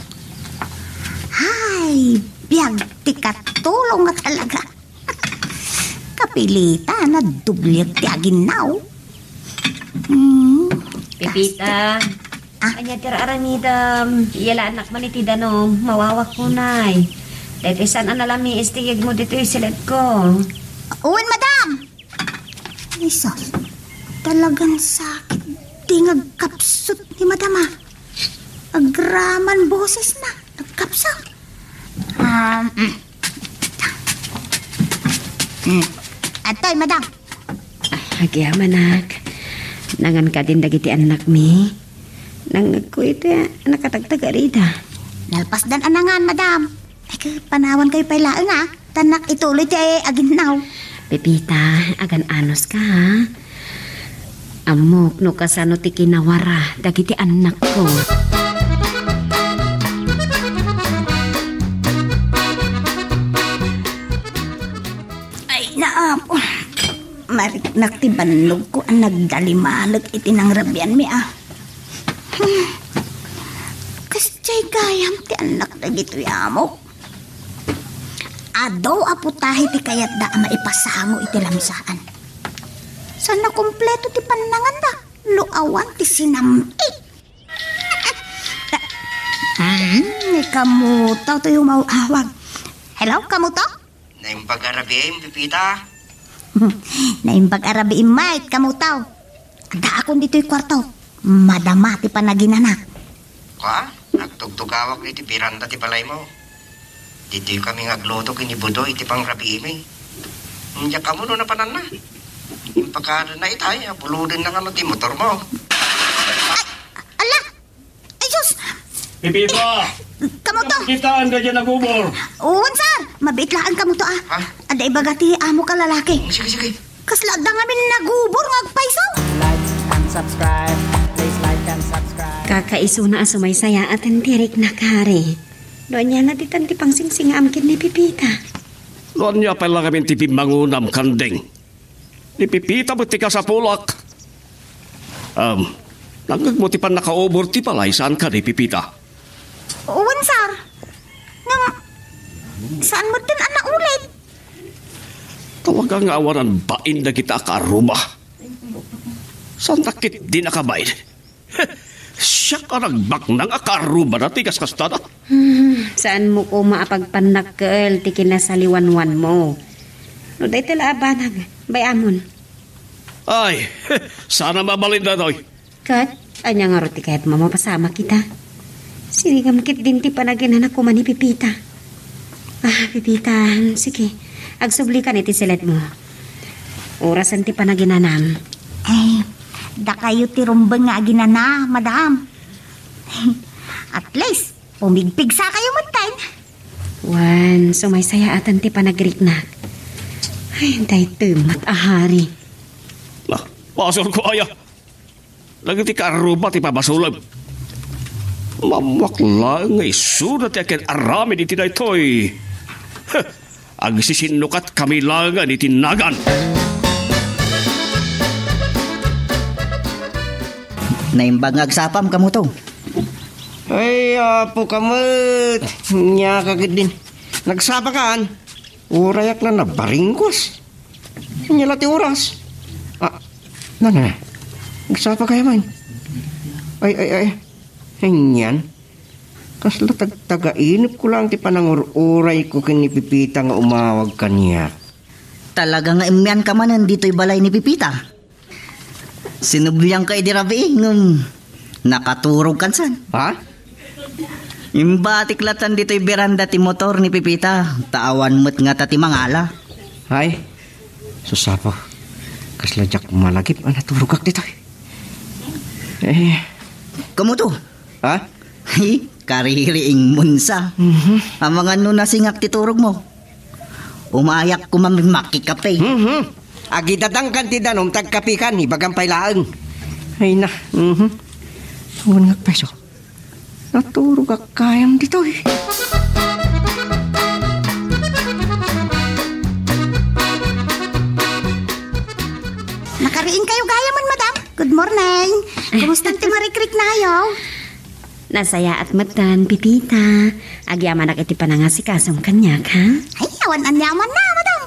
Hay, biyag ti katulong nga talaga. Kapilita na dubliag ti aginaw. Pipita, kanya tira aramidam, iyala anak man iti danom, mawawak ko nay. Tetisan ang nalami istigig mo dito isilet ko. Uwan, madam! Isos, talagang sakit. Di ngagkapsot ni madama. Agraman boses na, nagkapsot. Atay, madam. Agyaman nak. Nangan ka din dagiti anak mi. Nangag ko ito nakatagtag arida. Nalpas dan anangan, madam. Ay, panawan kayo pailaan Tanak ituloy ti aginaw. Pepita, agan anos ka ha? Amok no kasano ti kinawara dagiti anak ko. Ay, naapo. Mariknak ti banlog ko ang nagdalimalag iti nang rabyan mi Kasjay gayam ti anak dagito yamo. Adaw aputahi ti kayat da maipasango iti lamsaan. Sana kompleto ti panangan da. Luawan ti sinamit. Ni kamutaw to yung mauawag. Hello, kamutaw? Naimpag-arabihin, Pipita. Naimpag-arabihin, mate, kamutaw. Ada akong dito'y kwarto. Madama ti panaginanak. Ka? Nagtugtugawak ni ti piranda ti balay mo. Dito kami ngagluto kini Budo iti pangrabihin eh. Hindi ka mo na panan na. Impagkada na itay, puludin na ka ti motor mo. Ay, ala! Ay, Diyos! Pipita! Kamuto! Kita anda dyan nagubor. Uwan, sir! Mabitlaan kamuto Ha? Ada ibagati amo ka lalaki. Sige. Kasla da ngamin nagubor ngagpaiso. Like and subscribe. Please like and subscribe. Kakaiso na sumaysaya at ang tirik na kare. Doon niya na titanti pang singsing amkin ni Pipita. Doon niya pala kami tipim mangunam kandeng. Ni Pipita mo tika sa pulak. Nagagmutipan naka-over ti palay saan ka ni Pipita? Uwan, sir. Saan mo din anak ulit? Tawagang awanan bain na kita karuma. Saan takit di nakabain? Siya ka nagbak ng akaruma na tigas kastada. Saan mo ko maapagpanakkel ti kinasaliwanwan mo? No, day tala abanag. Bayamon. Ay, sana mabalin na doy. Kat, anya nga roti kahit mamapasama kita. Sinigamkit din ti panaginanak ko man ni Pipita. Pipita, sige. Agsubli ka iti silet mo. Orasan ti panaginanam. Ay, da kayo ti rumbang nga aginana, madam. At least, pumigpig sa kayo matay. Wan, sumaysaya atan ti panagriknak. Ay, day tumat ahari. Pasol ko aya. Lagi ti karuba ti pabasulag. Mamakla nga iso na ti akin arami di tinaytoy. Agsisinukat kami langan ni tinagan. Naimbag agsapam kamo to. Ay, apo kamot. Nya kagid din. Nagsapa kaan. Urayak na nabaringkos. Nya lati oras. Nana. Nagsapa kayo man. Ay. Hinyan. Kasla tagtagainip ko lang ti panangururay ko kini Pipita nga umawag kaniya. Talaga nga imyan ka man dito'y balay ni Pipita. Sinubliang ka idirabi nakaturog kansan. Ha? Imbatiklatan dito'y beranda ti motor ni Pipita. Taawan mo't nga ti mangala. Ay, susapo. Kasla jak malagip naturugak dito. Kamu to? Ha? Kaririing munsa. Ang mga nasingak ti turog mo. Umayak ko makikape. Agidatang kan ti danom tagkapikan ibagang pailaang. Ay na. Huwag nga peso. Naturog ak kayam dito eh. Nakariin kayo gayaman, madam. Good morning. Kumusta ti marikrik na ayaw? Nasaya at matan, Pipita. Agyaman iti panangasikasong kanyak, ha? Ay, awan anyaman na, madam.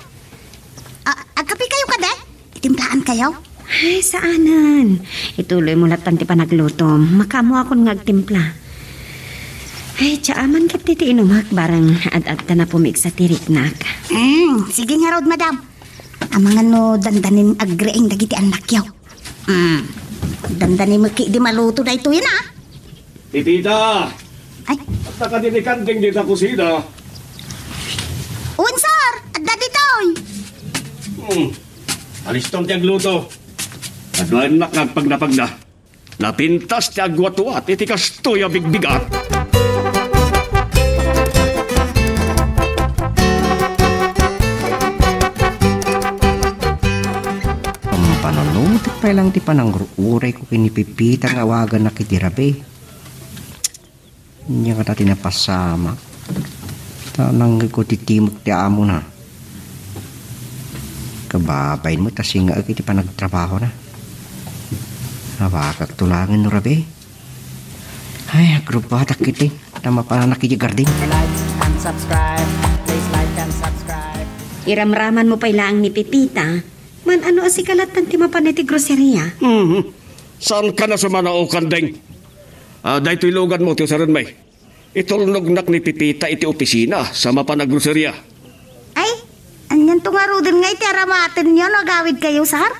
Agkapi kayo kada? Itimplaan kayo? Ay, saanan? Ituloy mo latan ti panagluto. Makamo akong ngagtimpla. Ay, tsaaman kat ti inumak barang at na pumig sa tiriknak. Sige nga rod, madam. Amangan no dandanin agreeng dagiti anak yaw. Dandanin mo di maluto na ito yun, ha? Pipita! Ay. At nakadinikan din dito kusina. Uwan, sir! At daditoy! Alistom ti agluto. Adwanak nagpagnapag na. Napintas ti agwatuat iti kastoy a bigbigat. Ang panunod pa lang ti panangruuray ko kinipipita nga awagan na kitirabe. Hindi ka natin napasama. Tanang ko titimot ti amo na. Kababayin mo, tas nga kiti pa nagtrabaho na. Nawakag tulangin no rabe. Ay, agrubatak kiti. Tama pa na nakikigardin. Like and subscribe. Please like and subscribe. Iramraman mo pa ilaang ni Pipita. Man ano asikalatan ti mapaniti groceria. Saan ka na sumanaukan, Deng? Dahil tuilugan mo, tiyo saran may. Itulnog nak ni Pipita iti opisina sa mapanaggroserya. Ay, anyan tungaro din nga iti aramatin nyo, nagawid kayo, sar?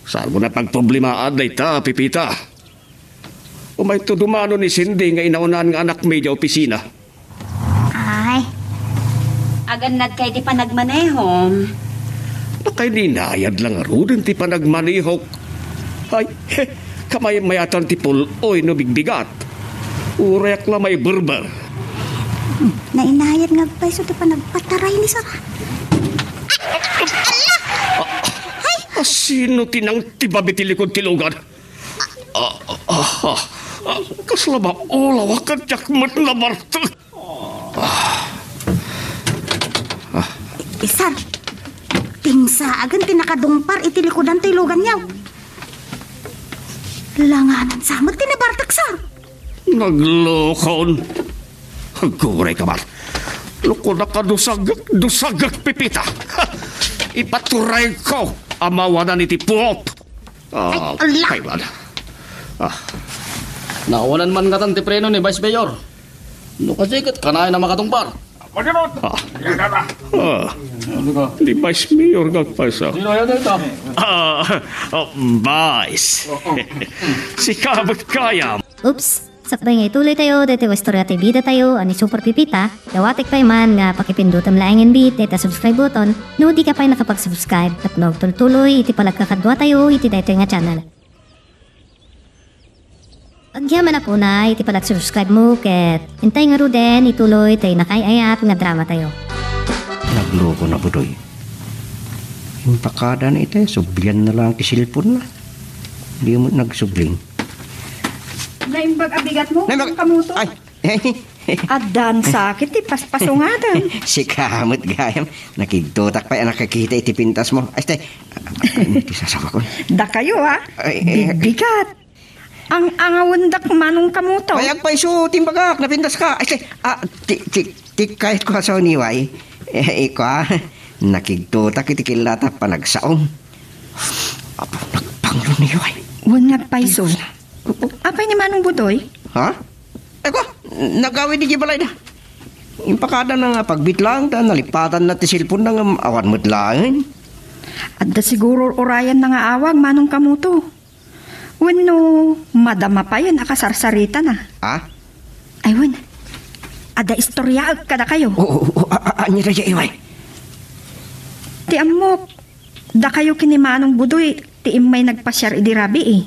Saan mo na pagproblemaad na ita, Pipita? Umay to dumano ni Cindy nga inaunan nga anak may di opisina. Ay, Agannad kay ti panagmaneho. Nakay ninayad lang arudin ti panagmanihok. Ay, kamay mayatan ti puloy no bigbigat. Urek la may berber. nainayad nga pa iso ti panagpataray ni sara. Sino tinang tibabiti likod tilugan? Kasla ba olaw akan jakmat na marto? Isar, timsa agan tinakadungpar iti likodan tilugan niyaw. Langanan samot tinabartak sar. Naglokon. Guray ka man. Loko na ka dusagak Pipita. Ipaturay ko amawanan iti puot. Ay, ala. Kailan? Nauwanan man nga ti preno ni Vice Mayor. Nukasikit, kanayan na makatungpar. Di Vice Mayor gagpasa. Sino yan ito? Vice. Si Kabot Kayam. Oops! Sakbay nga ituloy tayo, dito istorya tayo bida tayo, ani Super Pipita. Dawatik pa man nga pakipindutam laing bit, dito subscribe button, no di ka pa nakapag-subscribe, at tuloy iti palagkakadwa tayo, iti dito nga channel. Agyaman na po na, iti palag-subscribe mo, ket hintay nga ro din, ituloy tayo nakayayat nga drama tayo. Nagloko na budoy. Yung pakada na ito, sublian na lang kisilpon na. Hindi mo nagsubling. Naimbag abigat mo, Naimbag- kamuto. Ay! Adan sakit, paspasungadan. Si Kamot Gayam, nakigtutak pa yan nakakita iti pintas mo. Ay, stay. Hindi sasama ko. Da kayo ha, Ay, bigat. Ang angawandak manong kamuto. Ay, agpay so, timbagak, napintas ka. Ay, stay. Kahit ko sa uniway. Ikaw, nakigtutak iti kilata pa nagsaong. Apo, nagpanglo niyo ay. Wan nga paiso. Apay ni manong budoy? Ha? Eko, nagawin di balay na. Impakada na nga pagbitlang, nalipatan na ti silpon na nga awan mo't langin. At da siguro orayan na nga awag manong kamuto. Wano, madama pa yun, akasarsarita na. Ha? Ay, wan. Ada istorya kada kayo. Oo, anya na siya iway. Ti amok, da kayo kinimanong budoy, ti imay nagpasyar idirabi eh.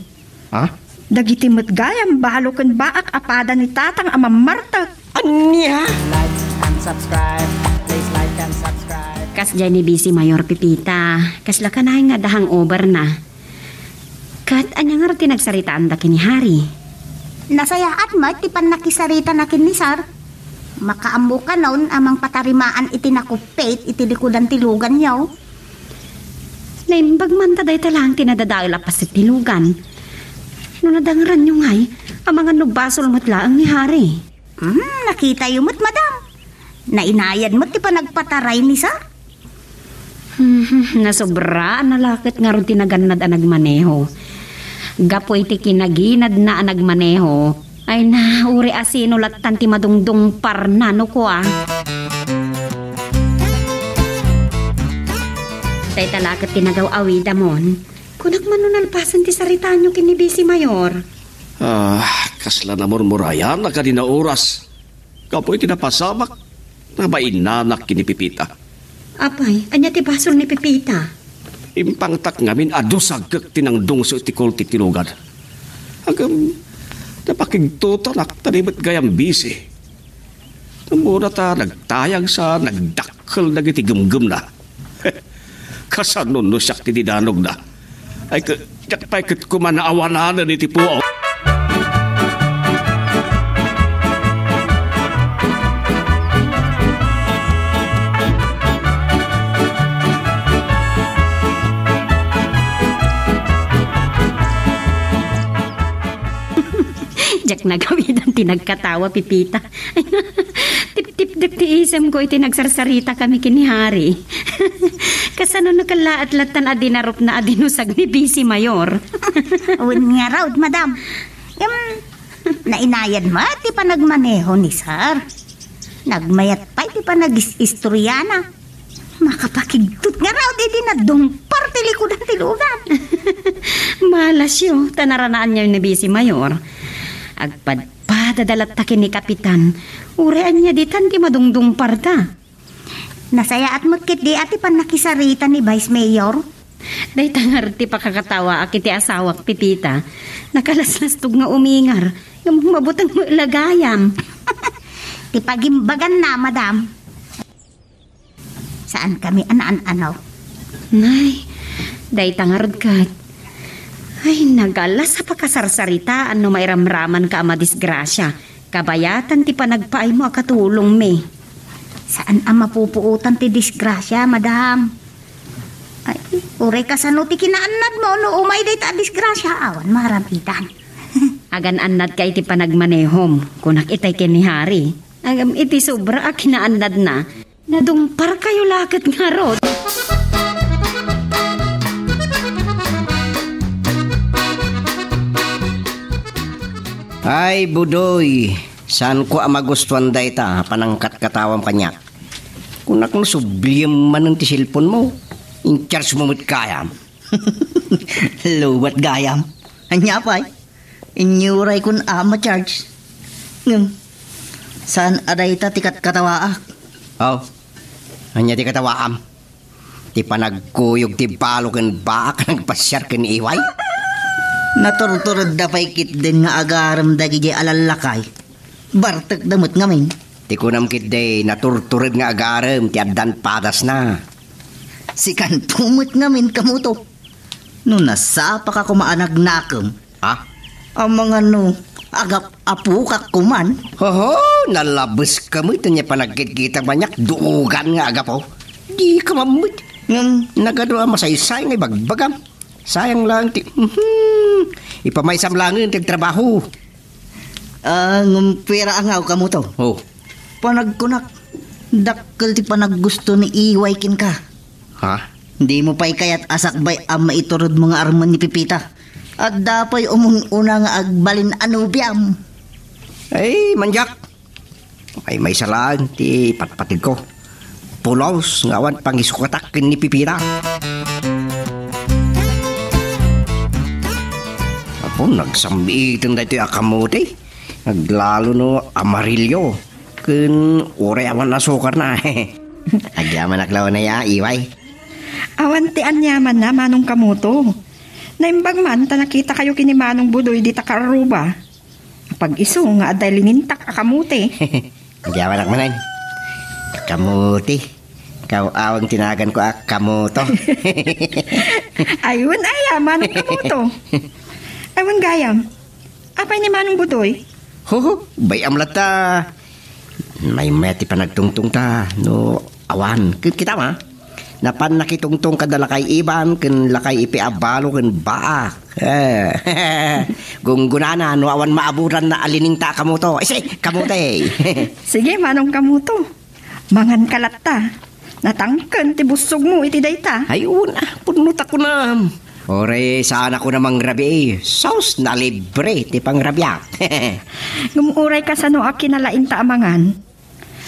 Ha? Dagiti mo't gayam, bahalokan baak apada ni tatang amam Marta. Anya? Like and subscribe. Please like and subscribe. Kas dyan ni Bisi Mayor Pipita. Kas lakanay nga dahang over na. Kat anya nga rin tinagsaritaan da kini Hari. Nasayaat mo, ti pan nakisarita na kinisar. Makaambo ka noon amang patarimaan iti nakupit iti likodan tilugan niyaw. Naimbag man taday talang tinadadaila pa sa tilugan. No nadangaran nyo ngay, ang mga nubasol matlaang ni Hari. Nakita yung mo't madam. Nainayad mo't ti pa nagpataray ni sar. Nasobra, nalakit nga ron tinaganad ang nagmaneho. Gapoy ti kinaginad na ang nagmaneho. Ay na, uri asino latan ti madungdung parnano ko ah. Tay talakit tinagaw awida mon. Kunak man nalpasan ti sarita nyo kinibisi Mayor. Kasla na murmurayan na kanina oras. Kapoy kinapasamak. Nabainanak kinipipita. Apay, anya ti basol ni Pipita. Impangtak ngamin adusagkak tinangdong sa itikol titilugan. Hanggang napakigtutanak tanimat gayang bisi. Namura ta nagtayag sa nagdakkel na gitigumgum na. Kasanon no siyak tinidanog na. Ay Jak pa'y kat kumanaawanan iti po. Jak nagawidan tinagkatawa, Pipita. Tip-tip-dik ti isem ko iti nagsarsarita kami kinihari. Kasano nakalaat-latan adinarop na adinusag ni Bisi Mayor. Uwin nga raw, madam. Nainayan mo, ti pa nagmaneho ni Sir. Nagmayat pa, ti pa nag-istoryana. Makapakigtut nga raw, di na dumpar tilikudan tilugan. Malas yun, tanaranaan niya yung ni Bisi Mayor. Agpadadalat takin ni Kapitan. Urean niya ditan di madungdung parta. Nasaya at magkit di ati pan nakisarita ni Vice Mayor. Day tangar ti pakakatawa akiti asawak, Pipita. Nakalasnastog nga umingar. Yung mabutang mo ilagayam. Ti pagimbagan na, madam. Saan kami anaan-anaw? Nay, day tangarod kat. Ay, nagalas sa pagkasarsaritaan no may ramraman ka ama disgrasya. Kabayatan ti panagpaay mo akatulong me. Saan ang mapupuutan ti disgrasya, madam? Ay, uray ka sa no ti kinaanad mo no umay day ta disgrasya. Awan marampitan. Agan-anad ka iti panagmanehom. Kunak itay kinihari. Agam iti sobra a kinaanad na. Nadungpar kayo lakit nga rod. Ay, Budoy, saan ko magustuhan day ta, panangkat katawam kanya. Kunak no subliyam man ng tisilpon mo, in charge mo mo't kayam. Luwat gayam. Anya pa'y, inyuray kun ama charge. Saan aday ta tikat katawaak? Oh, anya ti katawaam. Ti panagkuyog ti baloken baak nagpasyar ken iway. Naturturod da pa'y kit din nga agaram dagigi alalakay. Bartek damot ngamin. Ti kunam kit day naturturod nga agaram ti addan padas na. Si kantumot ngamin kamuto. No nasapa ka kumaanag nakam. Ha? Ang mga no, agap apukak kuman. Hoho, nalabas ka mo. Ito niya panagkit-kita banyak. Duugan nga agap oh. Di ka mamut. Nagadwa masaysay nga bagbagam. Sayang lang ti... Ipamaysam lang yung tigtrabaho. Pera ang aw kamo to. Oh. Panagkunak. Dakkel ti panaggusto ni iwaykin ka. Ha? Di mo pa'y kayat asakbay ang maiturod mga arman ni Pipita. At dapay umununa nga agbalin anubiam. Ay, manjak. Ay, may salaan ti patpatid ko. Pulos ngawan pangisukatakin ni Pipita. Nagsamitan da ito yung akamote. Naglalo no amarilyo. Kun ure awan na sukar na. Agyaman naklaw na ya, iway. Awan ti anyaman na manong kamuto. Naimbag man ta nakita kayo kini Manong Budoy di takaruba. Pag iso nga aday linintak akamote. Agyaman nakmanan. Kamote. Kau awang tinagan ko akamoto. Ayun ay manong kamuto. Awan gayam, apay ni Manong Budoy? Ho, bayam lata. May meti pa nagtungtung ta, no awan. Kita ma, napan nakitungtung kadala kay iban, ken lakay ipiabalo ken baak. Gunggunana, no awan maaburan na alining ta kamuto. Ay, kamote. Sige, Manong kamuto. Mangan kalata. Natangken ti busog mo iti dayta. Ayun, punot ako na. Ore, sana ko namang rabi. Sauce na libre, ti pang rabyak. Gumuray ka sa no akinalain ta amangan.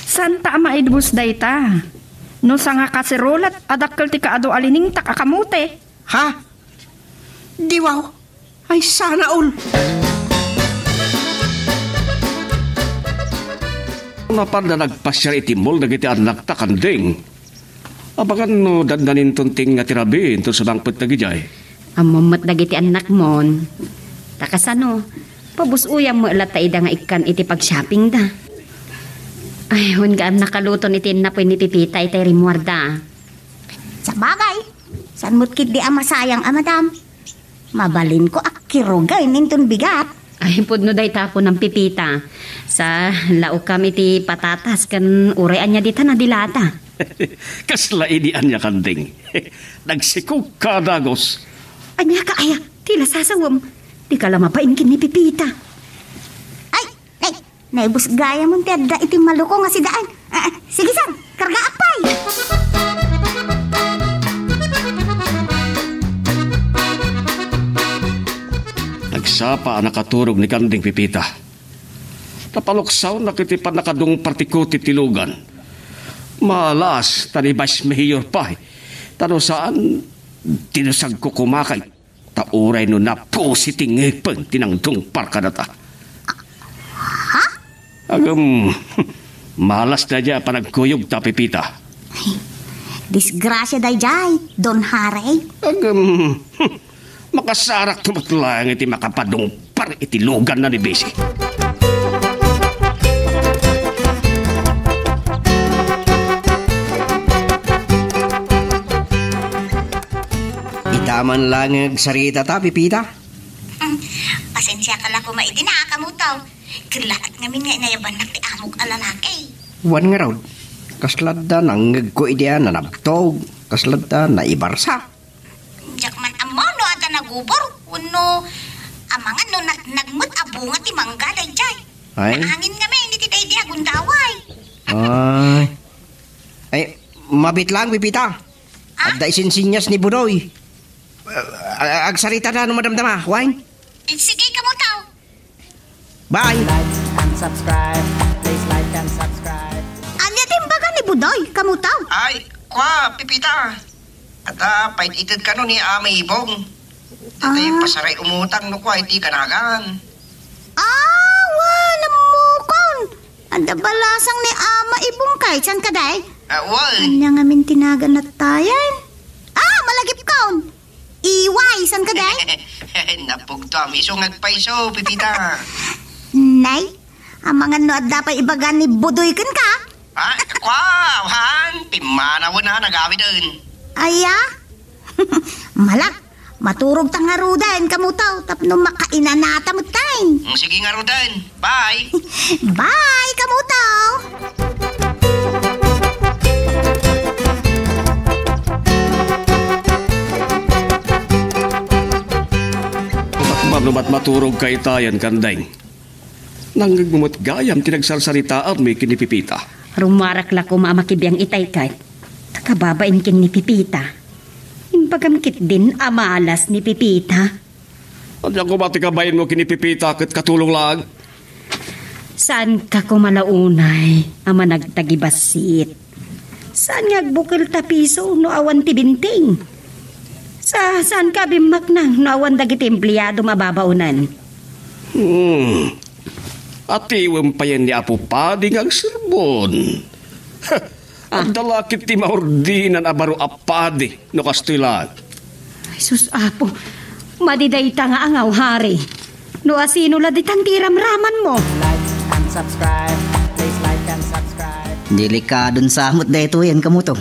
San ta maidbus dayta? No sa nga kasirolat, adakkel ti kaado alining tak akamote. Ha? Di wow. Ay, sana all. Napan na nagpasyar iti mall nagiti anak ta kanding. Abakan no dandanin tunting nga tirabi ito sa bangpet na gijay. Amamat dagiti anak mon. Takasano, pabusuyam mo latay da nga ikan iti pag-shopping da. Ay, hun gaam nakaluton iti napoy ni Pipita iti rimuarda. Sa bagay, san mo't kit di ama sayang, madam? Mabalin ko akirugay ninton bigat. Ay, pudno day tapo ng pipita. Sa laukam iti patatas kan urayan niya dita na dilata. Kasla inian niya kanding. Nagsikog ka, Dagos. Anya ka, aya, tila sasawam. Di ka lang mapainkin ni pipita. Ay, naibus gaya mo tiyadda iti maluko nga si daan. Sige san, karga apay. Nagsapa ang nakaturog ni kanding pipita. Napaluksaw na kitipan nakadung partikuti tilugan. Malas, tani Vice Mayor pa. Tano saan, tinusag ko kumakay. Tauray no na positing ngipang tinangdung parka na ta. Ha? Malas na dya panagkuyog ta pipita. Disgrasya day jay, Don Harry. Makasarak tumatlang iti makapadung par iti lugan na ni Besi. Itaman lang sarita ta, pipita. Pasensya ka lang kumaiti na kamutaw. Kilaat ngamin nga inayaban na ti amog alalaki. Wan nga raw. Kasladda nang ngagko ideya na nabtog. Kasladda na ibarsa. Jakman amo no ata nagubor. Uno, amangan no nagmut abunga ti mangga day jay. Ay? Nahangin nga may hindi ti day di agundaway. Ay, mabit lang, pipita. At da isinsinyas ni Budoy. Agsarita na no madamdama, wine? Sige kamutaw. Bye! Like and subscribe. Please like and subscribe. Anya timbaga ni Budoy, kamutaw. Ay, kwa, pipita. At paititid ka no ni Amay Ibong. Dati pasaray umutang no kwa, iti kanagan. Wala mukon. Ada balasang ni Ama Ibong kay, san ka day? Wal. Anya nga min tinagan na tayan. Malagip kaon. Iway, san ka day? Napugto, miso ngagpaiso, pipita. Nay, amangan no at dapat ibagan ni Budoy kan ka? Kwa, han, timanaw na nagawi dun. Aya? Malak, maturog tang harudan kamutaw tapno makainanata mo tayo. Sige nga Rodan, bye. Bye, kamutaw. Manumat maturog kay tayan kandeng. Nanggagmumot gayam tinagsarsaritaan may kinipipita. Rumarak la ko mamakibiyang itay kahit. Takababain kin ni pipita. Impagamkit din amalas ni pipita. Ano ko matikabayin mo kinipipita kat katulong lang? Saan ka kumalaunay ama nagtagibasit? Saan ngagbukil tapiso no awan ti binting? Saan ka bimak nang no awan dagiti empleyado mababaunan? At iwam pa yan ni Apo Pading ang serbon. Ang dalakit ti maordinan abaro apadi no kastilan. Ay sus Apo, madidayta nga ang hari. No asino la ditang tiramraman mo. Like and subscribe. Please like and subscribe. Delikadon samot dayto yan kamuto.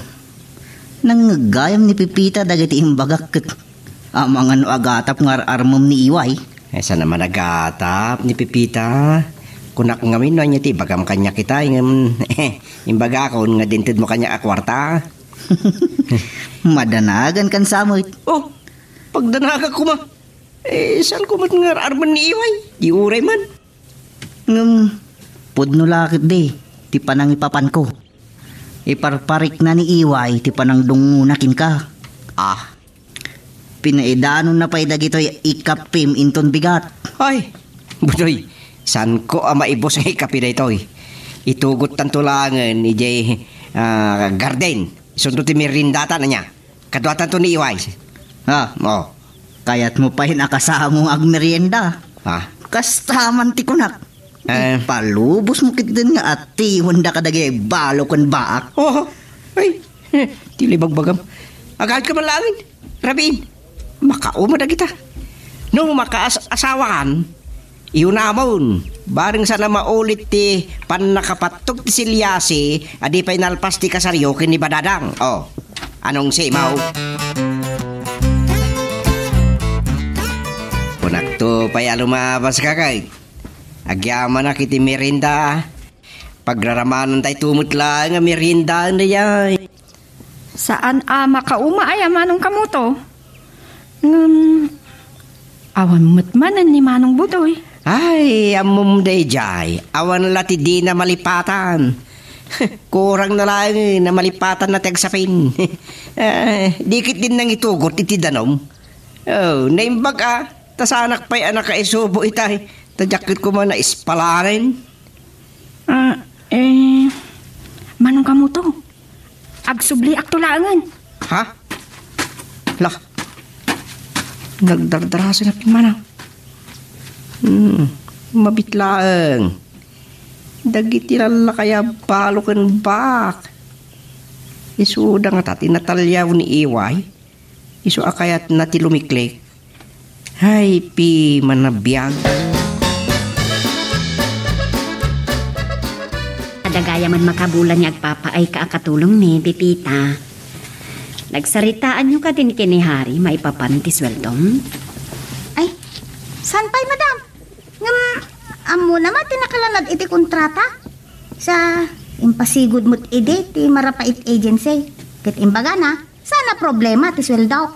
Nanggagayam ni pipita dagiti imbagak ket amangan no agatap ngar armom ni Iway. Saan naman agatap ni pipita? Kunak ngamin no niya ti bagam kanya kita imbaga akon nga dinted mo kanya akwarta. Madanagan kan samot. Pagdanaga ko ma. Saan ko mat ngar arman ni Iway? Di uray man. Pudno lakit di. Ti panang ipapan ko. Iparparik na ni Iway ti panang dungunakin ka. Pinaidanon na pa'y dagito'y ikapim inton bigat. Ay, Budoy, saan ko maibos ang ikapi na ito'y? Itugot tantulangan ni Jay Garden. Sundo ti mirindata na niya. Kaduatan to ni Iway. Kaya't mo pa'y nakasamong agmerienda. Kastaman ti kunak. Palubos mo kit din nga at ti wanda kadagay balo kon baak. Ay, tilibagbagam. Agad ka man langin. Rabin, makauma na kita. Nung makaasawa kan, iunamon. Baring sana maulit ti panakapatog ti silyasi, adi pa'y nalpas ti kasaryo kin ni Badadang. Anong simaw? maya lumabas ka kay. Agyaman na kiti merinda. Pagraramanan tayo tumot lang nga merinda na yan. Saan makauma ay manong kamuto? Awan matmanan ni Manong Budoy. Ay, amom day jay. Awan lati di na malipatan. Kurang na lang na malipatan na tagsapin. Dikit din nang itugot iti danom. Oh, naimbag tasanak pa'y anak ka isubo itay. Tajakit ko man na ispalarin. Manong kamuto. Agsubli aktulangan. Ha? Lah. Nagdardarasin na pinmanang. Mabitlaang. Dagiti lala kaya balokan bak. Isuda nga tati natalyaw ni Iway. Isu akayat na tilumiklik. Hay pi manabiyag. Adagaya man makabulan niya agpapaay ka akatulong ni Pipita. Nagsaritaan nyo ka din kinihari, maipapanti sweldom? Ay, saan pa'y madam? Amo naman tinakalanad iti kontrata. Sa impasigod mo't ide ti Marapait Agency. Kat imbaga na, sana problema ti sweldaw.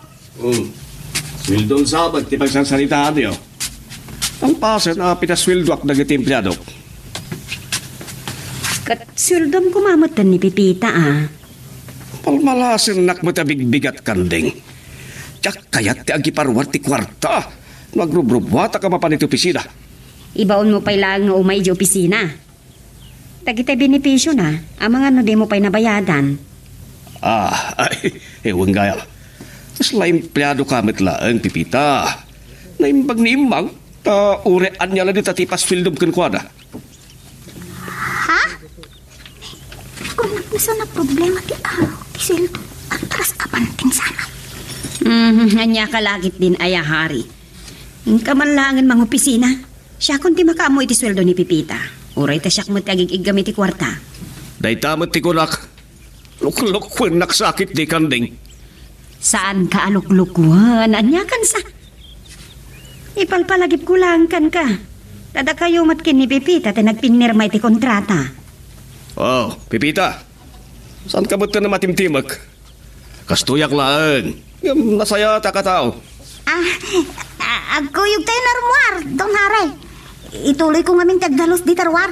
Swildon sabat ti pagsasalitaan niyo. Ang paset na pinaswildwak na giti empleyado. Kat sweldom kumamatan ni Pipita Palmalasin nak matabigbigat kanding. Tiyak kayat ti agiparwar ti kwarta. Magrubrubwata ka mapanit opisina. Ibaon mo pa'y lang no umay di opisina. Tagitay benepisyo na, ang mga no di mo pa'y nabayadan. Ewan gaya. Tas la empleyado kamit laang Pipita. Naimbag ni Imang, ta urean niya lang dito tipas fildom kunkwada. Ha? Kung nagmisa na problema ti Tisil, atras kapanting sana. Anya kalagit din ay hari. Ang kamalangan mga opisina. Siya kung di makaamoy iti sweldo ni Pipita. Uray ta siya kumati agig gamit ti kwarta. Day tamat ti kunak. Lukluk kwen naksakit di kanding. Saan ka aluklukwan? Anya kan sa? Ipalpalagip kulang kan ka. Tada kayo matkin ni Pipita te nagpinirmay ti kontrata. Oh, Pipita. Saan ka ba't ka na matimtimak? Kastuyak lang. Nasaya ta katao. Agkuyog tayo na rumwar, Don Haray. Ituloy ko ngamin tagdalos di tarwar.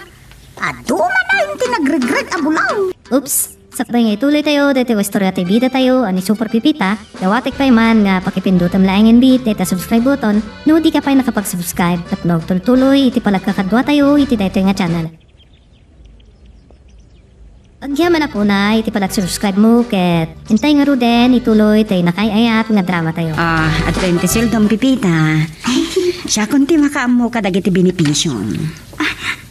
Duma na yung tinagregret abulaw. Oops! Sakbay nga ituloy tayo, dito istorya tayo bida tayo, ani Super Pipita. Dawatik pa man nga pakipindutam laing bit, dito subscribe button. No di ka pa nakapag-subscribe at nagtuloy, iti palagkakadwa tayo, iti dito nga channel. Agyaman ako na, iti palag-subscribe mo, ket hintay nga ro din, ituloy tayo nakayayat nga drama tayo. At 20 sildom Pipita. Siya kung ti makaamo ka dagiti benepisyon.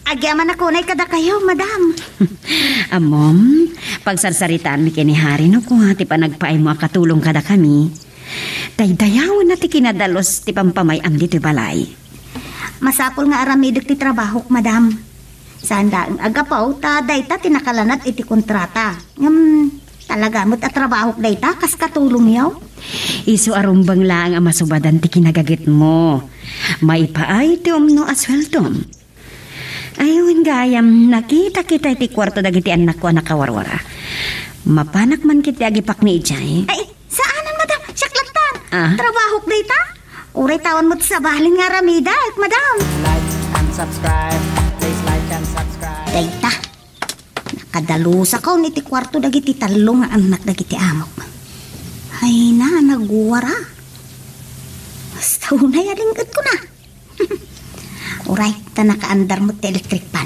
Agyaman ako na kada kayo, madam. Amom, pagsarsaritaan mi kinihari no ko ti panagpaay mo akatulong kada kami. Daydayawan na ti kinadalos ti pampamayam dito balay. Masapol nga aramidok ti trabaho, madam. Sanda ang agapaw, ta dayta tinakalanat iti kontrata. Talaga mo't at trabaho dayta, kas katulong yaw. Isu arumbang lang ang masubadan ti kinagagit mo. May paay ti umno asweltom. Ayun gayam, nakita kita iti kwarto dagiti anak ko nakawarwara. Mapanak man kiti agipak ni Ijay. Ay, saanan madam? Siyaklatan. Trabaho dayta? Uray tawan mo't sa bahalin nga ramida, madam. Like and subscribe. Please like and subscribe. Dayta. Nakadalusa ka niti kwarto dagiti talong nga anak dagiti amok. Ay na, nagwara. Basta unay alingkat ko na. Uray, ta nakaandar mo ti electric pan.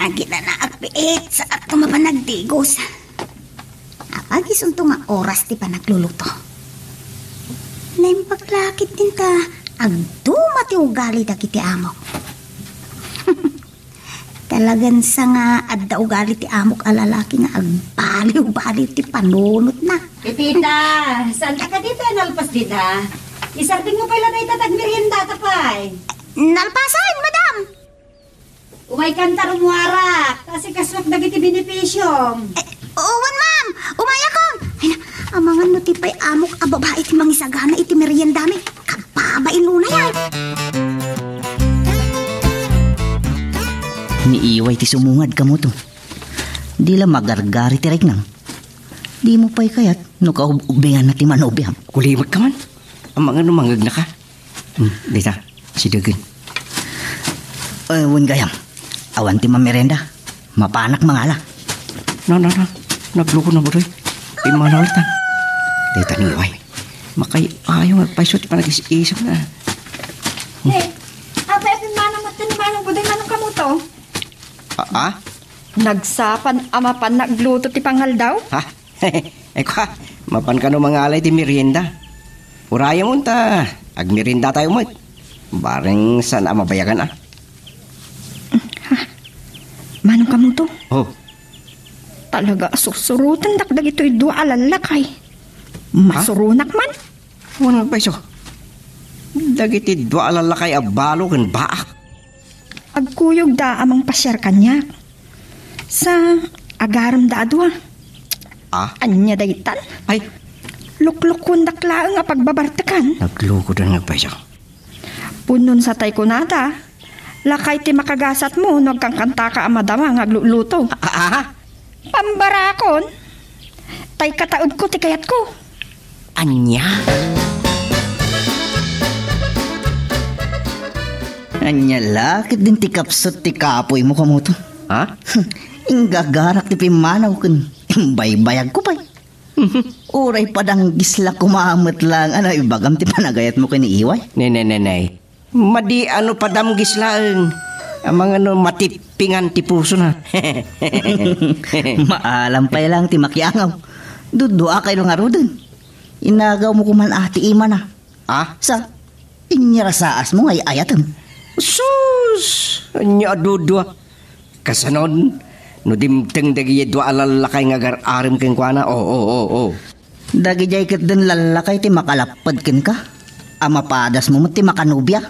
Agi na naakpiit sa at mapanagdigos. Apagisunto nga oras ti panagluluto. Naimpaglakit din ta, agduma ti ugali dagiti amok. Talagan sa nga adda ugali ti amok alalaki nga agbaliw-baliw ti panunot na. Pipita, saan ka dito nalpas dita? Isarding mo pala na itatag merienda tapay. Nalpasan, madam! Umay kanta rumwara, kasi kaswak dagiti benepisyo. Uwan, ma'am! Umaya ko! Ay na, amangan no ti pa'y amok ababae ti mangisagana iti meriendami. Kababain muna yan. sumungad ka mo to. Di lang magargari tirik nang. Di mo pa'y kayat no kaubingan na ti manobiyam. Kulimag ka man. Ang mga numangag na ka. Dita, si Dugin. Wan gayam. Awan ti mamerenda. Mapanak mangala. No. Nagluko na mo doy. Imanalitan. Dita ni Iway. Makay ayaw magpaiso ti panag-isip na. Hey, apepin manang matan manang buday manang kamuto. Nagsapan amapan nagluto ti panghal daw? Ha? Eko ha, mapan ka no mga alay ti merienda. Uraya mo ta, agmerienda tayo mo. Bareng saan mabayagan Manong kamuto? Oh. Talaga susurutan dakdag ito'y dua alalakay. Masurunak man? Wala magpaiso. Dagiti dua alalakay abalo kan baak. Agkuyog da amang pasyar kanya. Sa agaram da adwa. Anya daytan? Ay. Luklukon daklaang nga pagbabartakan. Nagluko doon nagpaiso. Punon sa tay kunada. Lakay ti makagasat mo nagkangkanta ka amadama nga agluluto. Pambarakon. Tay kataod ko ti kayat ko. Anya? Anya lakit din ti kapsot ti kapoy mo kamuto. Ha? Inggagarak ti pimanaw kun. Imbaybayag ko pa'y. Uray padang gisla kumamot lang. Ano ibagam ti panagayat mo kini Iway? Nenay. Madi ano padam gislaan. Ang mga matipingan ti puso na. Maalam pa lang ti makiangaw. Dudua kayo nga rodon. Inagaw mo kuman ati ima na. Sa inyarasaas mo ngay ayatan. Sus! Anya dudua. Kasanon, no dimteng dagi dua alalakay nga gar-arim keng kuana. Oo. Dagi jay kat dun lalakay ti makalapad ken ka. Amapadas mo ti makanubya.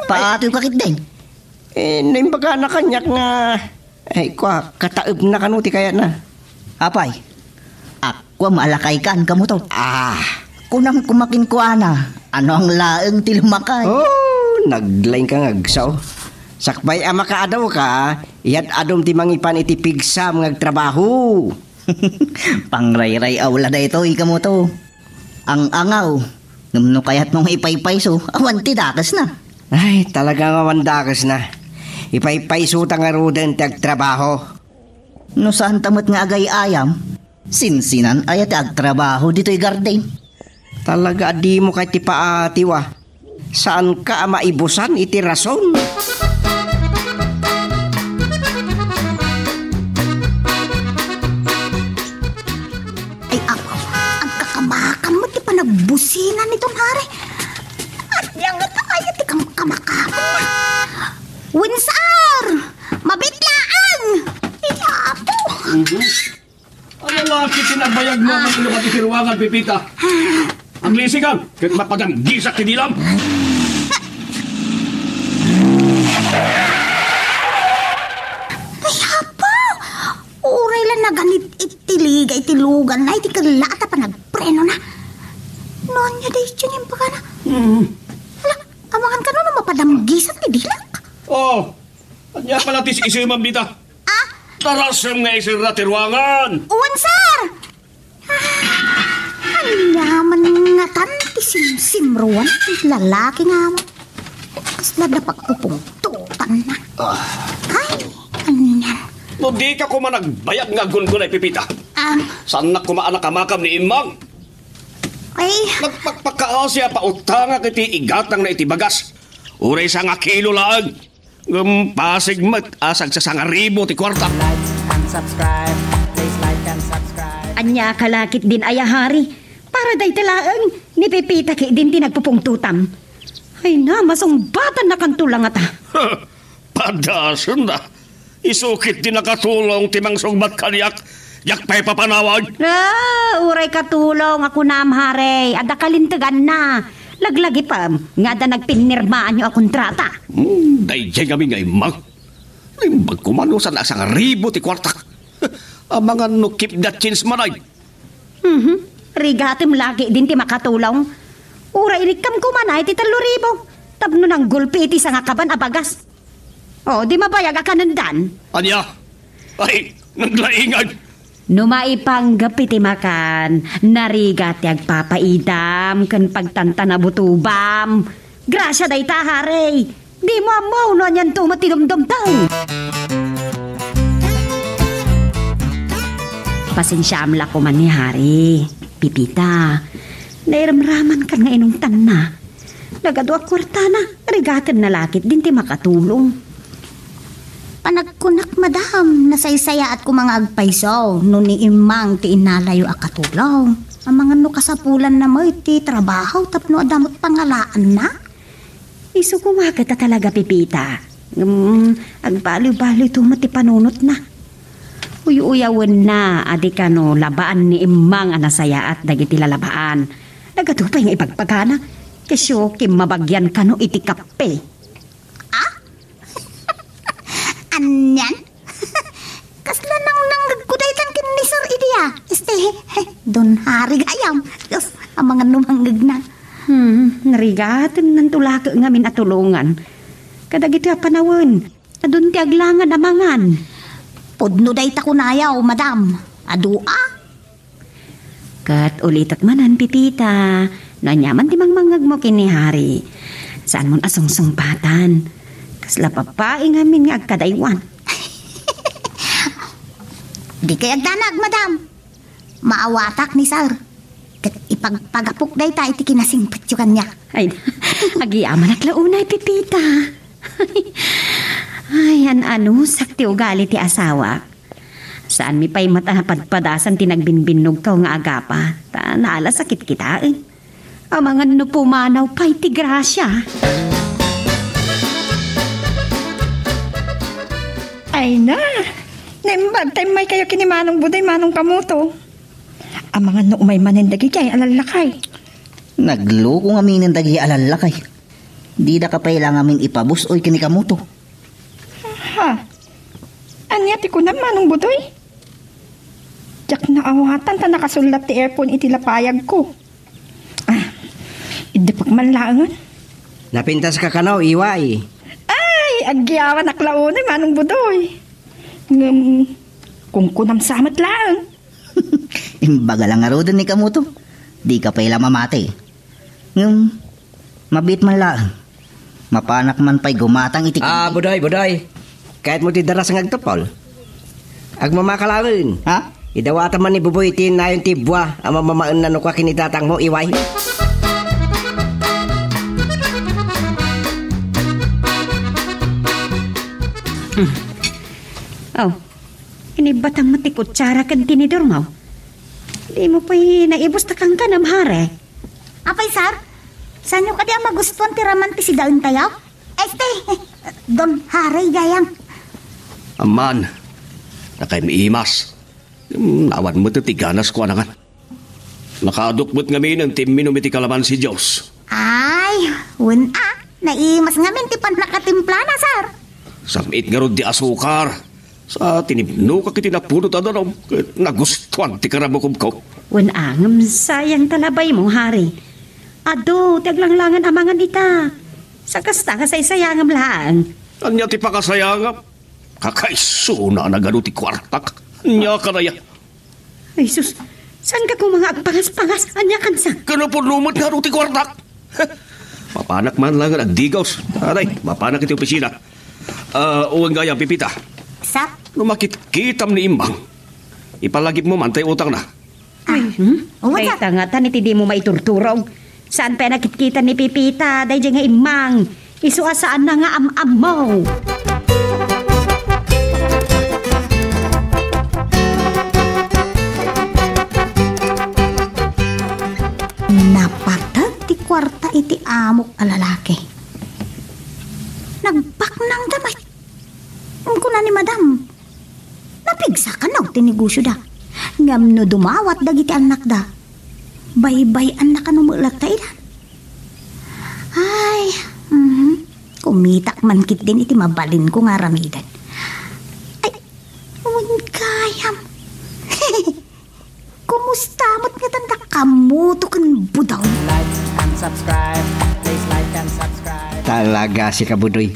Paatoy kakit din. Naimbaga na kanyak nga. Ay, kataib na kanuti kaya na. Apay, ako maalakay kan kamo to. Kunang kumakin ko ana. Ano ang laeng ti lumakay? Naglain ka ngagsaw. Sakbay makaadaw ka, iyat adom ti mangipan iti pigsam ngagtrabaho. Pangrayray awla da ito, ikamo to. Ang angaw, numno kayat mong ipaypayso, awan ti dakas na. Ay, talagang awandakas na. Ipaypayso ta nga roden ti agtrabaho. No saan tamot nga agay ayam, sinsinan ayat agtrabaho dito'y garden. Talaga di mo kay ti paatiwa. Saan ka maibusan iti rason? Ay ako, ang kakamakan mo ti panagbusinan nitong hari. At yang nataya ti kamakaman na. Winsar! Mabitlaan! Iyapo! Ano laki tinagbayag mo ng ilo pati kiruangan, Pipita? Ang lisigan, kahit mapadang gisak ti dilam. Ay, hapa! Uray lang na ganit itiligay tilugan na iti kalata pa nagpreno na. Noon niya dahi dyan yung baka na. Hala, amangan ka na mapadamgisak ti dilak. Anya pala tis isiman, Bita. Tarasam nga isir na tiruangan. Uwan, sir! Anyaman nga tan, ti simsimruan, ti lalaki nga mo. Kasla na pagpupungtutan na. Ay, anyan. No di ka kuma nagbayag nga gungunay, Pipita. Saan na kumaanak kamakam ni Imang? Ay. Nagpagpakaasya pa utanga kiti igatang na itibagas. Uray sa nga kilo lang. Pasig asag sa sangaribo ti kwarta. Like and subscribe. Please like and subscribe. Anya kalakit din ayahari. Para day talaang ni Pipita ki din tinagpupungtutam. Ay na, masungbatan na kantulang ata. Padason na. Isukit din nakatulong timang sungbat kaniyak. Yak pa'y papanawag. Uray katulong ako na amhare. Ada kalintagan na. Laglagi pa, nga da nagpinirmaan nyo akong kontrata. Dayjay kami nga Imang. Limbag kumano sa nasang ribo ti kwarta. Ang mga no keep that chance manay. Rigatim lagi din ti makatulong. Uray inikam kumanay ti 3,000. Tapno ng gulpi iti sa nga kaban abagas. O, di mabayag ka nandan. Anya? Ay, naglaingan. Numaipanggap iti makan, narigat yag papaidam, kan pagtanta na butubam. Grasya day ta, Hari. Di mo amaw no anyan tumatinumdum tang. Pasensyamla ko man ni Hari. Pipita, nairamraman kan nga inong tanna. Nagado ak kwarta na, rigatan na lakit din ti makatulong. Panagkunak madam, nasaysaya at kumanga agpaysaw, no ni imang ti inalayo akatulaw. Ang mga no kasapulan na mo iti trabaho, tapno adamot pangalaan na. Iso kumagat na talaga, Pipita. Agbaliw-baliw tumati panunot na. Uyawan na, adika no, labaan ni imang anasaya at dagiti lalabaan. Nagatupay nga ipagpagana, kesyo kim mabagyan ka no iti kape. Anyan? Kasla nang nanggagkudaytan kin ni Sir Idia. Don Hari gayam. Yes, ang mga numanggag na. Narigatan ng tulaka ngamin at tulungan. Kadagiti panawin, adun ti aglangan amangan. Pudno day takunayaw, madam. Adua? Kat ulitat manan, Pipita. Nanyaman ti mangmangag mo kini Hari. Saan mon asong-sungpatan? Kasla papaing amin nga agkadaywan. Di kay agdanag, madam. Maawatak ni Sir. Kat ipagpagapok day ta iti kinasingpit yung kanya. Ay, agiyaman at launay, Pipita. Ay, ano, sakti ugali ti asawa. Saan mi pa'y matapadpadasan tinagbinbinog ka nga agapa. Ta naala sakit kita eh. Ang mga nupumanaw pa'y ti grasya. Ay na, naimbag tayo may kayo kinimanong buday manong kamuto. Ang mga noong may manindagi kay alalakay. Nagloko nga minindagi alalakay. Di da ka pailang amin ipabus oy kini kamuto. Ha? Anyati ko na manong budoy? Diyak na awatan ta nakasulat ti airphone itilapayag ko. Hindi pagmanlaangan. Napintas ka kanaw, iway. Agyawan aklaon ay manong budoy. Kung kunam samat lang. Imbaga lang nga rodan ni kamuto. Di ka pala mamate. Mabit man lang. Mapanak man pa'y gumatang itik. Buday. Kahit mo ti daras ng agtapol. Agmamakalawin. Ha? Idawata man ni bubuitin na yung tibwa. Ang mamamaan na nukwa kinitatang mo, iway. Oh, inibatang matikutsara kan tinidor mo. Di mo pa'y naibos ta kang kanam, Hare. Apay, Sir? Saan nyo ka di ang magustuhan tiraman ti si Daun tayaw? Don Hari gayang. Aman, nakaymiimas. Nawan mo titiganas ko anangan. Nakadukbot ngamin ang timminom iti kalaman si Diyos. Ay, naimas ngamin ti pan nakatimpla na, Sir. Samit nga ron di asukar. Sa tinibno ka kiti napunot adanom. Nagustuhan ti karabukom ko. Angam sayang talabay mo, Hari. Ado, tiaglanglangan amangan ita. Sa kasta ka saysayangam lang. Anya ti pakasayangam. Kakaisuna na gano ti kwartak. Anya ka na yan. Ay sus, saan ka kung mga pangas-pangas? Anya kansa? Kano po lumot nga ti kwartak. Mapanak man lang ang agdigaws. Aray, mapanak iti opisina. Uwang gayang Pipita. Sa? Lumakit-kitam ni Imbang. Ipalagip mo man tayo utang na. Ay, tangatan iti di mo maiturturog. Saan pa nakikita ni Pipita? Dahil nga Imang. Isuasaan na nga am-am mo. Napatag ti kwarta iti amok a lalaki. Nagbak ng damay. Kuna ni madam. Napigsa ka na tinigusyo da. Ngam no dumawat dagiti anak da. Bay-bayan na ka numulat tayo da. Ay, kumitak man kit din iti mabalin ko nga ramidan. Ay, kayam. Kumusta mo't nga tanda kamuto kan budaw. Like and subscribe. Please like and subscribe. Talaga si Kabudoy.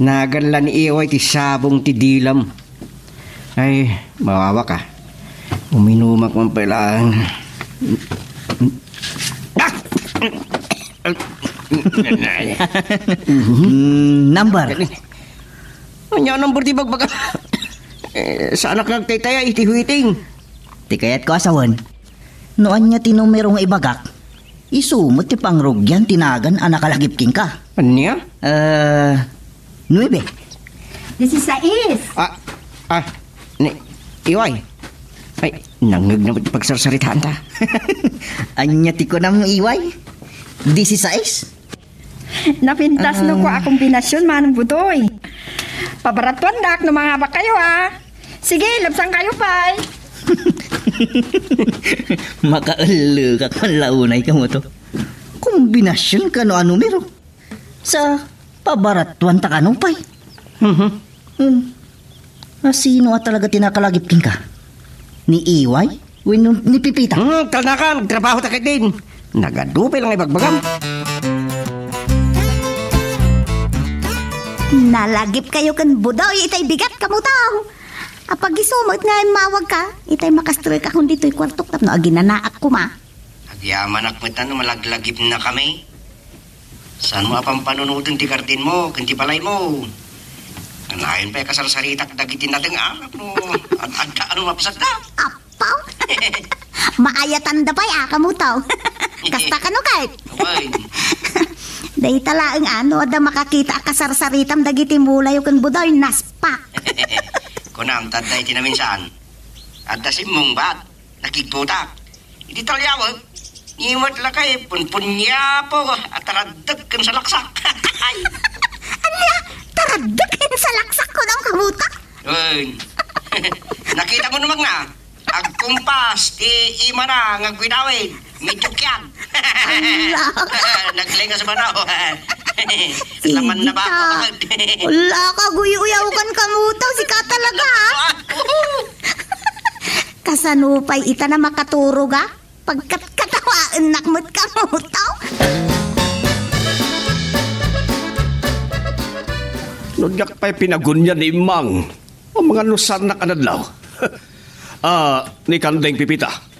Naganla ni Iway ti sabong ti dilam. Ay, mawawa ka. Uminumak man pala. Number. Anya number ti bagbaga. Sa anak nagtaytaya iti huiting. Ti kayat ko asawan. Noan niya tinumero nga ibagak. Isumot ti pangrugyan tinagan anak kalagipking ka. Anya? 9. 16. Iway. Ay, nangag na pagsarsaritaan ta. Anya ti ko ng Iway. 16. Napintas no ko akong binasyon manong budoy. Pabaratuan dak no mga ba kayo Sige, labsang kayo pay. Makaulo ka kung launay ka mo to. Kombinasyon ka no numero. Sa pabaratuan ta ka no pay. Sino talaga tinakalagipkin ka? Ni Iway? Ni Pipita? Talnakan, trabaho ta ka din. Nagadupay lang ibagbagam. Nalagip kayo kan budoy, itay bigat ka mo tao. Apag isumot nga mawag ka, itay makastroy ka kung dito'y kwartok tapno aginanaak ko ma. Agyaman akmetan no malaglagip na kami. Saan mo apang panunutin ti kardin mo, kinti palay mo. Kanayon pa kasarsaritak dagitin natin anak mo. Ano mapasad na? Apaw? Maayatan da pa'y mo tao. Kasta ka no kahit. Dahi talaang ada makakita kasarsaritam dagiti mulay kan budoy naspa. Kunam taday tinaminsan. At dasim mong bat, nakigtutak. Iti talyawag, niwat lakay, punpunya po, at taradag kan sa laksak. Anya, taradag kan sa laksak ko ng kamuta? Uy, nakita mo naman nga, agkumpas, ti ima na, ngagwinawin, medyo kyan. Naglinga sa manaw. Laman na ba ako? Wala ka, guyuyaw kan kamutaw, si ka talaga Kasanupay ita na makaturog pagkat katawaan nakmut kamutaw. Nudyak pa'y pinagunya ni Mang. Ang mga nusan na kanadlaw. Ni Kandeng Pipita.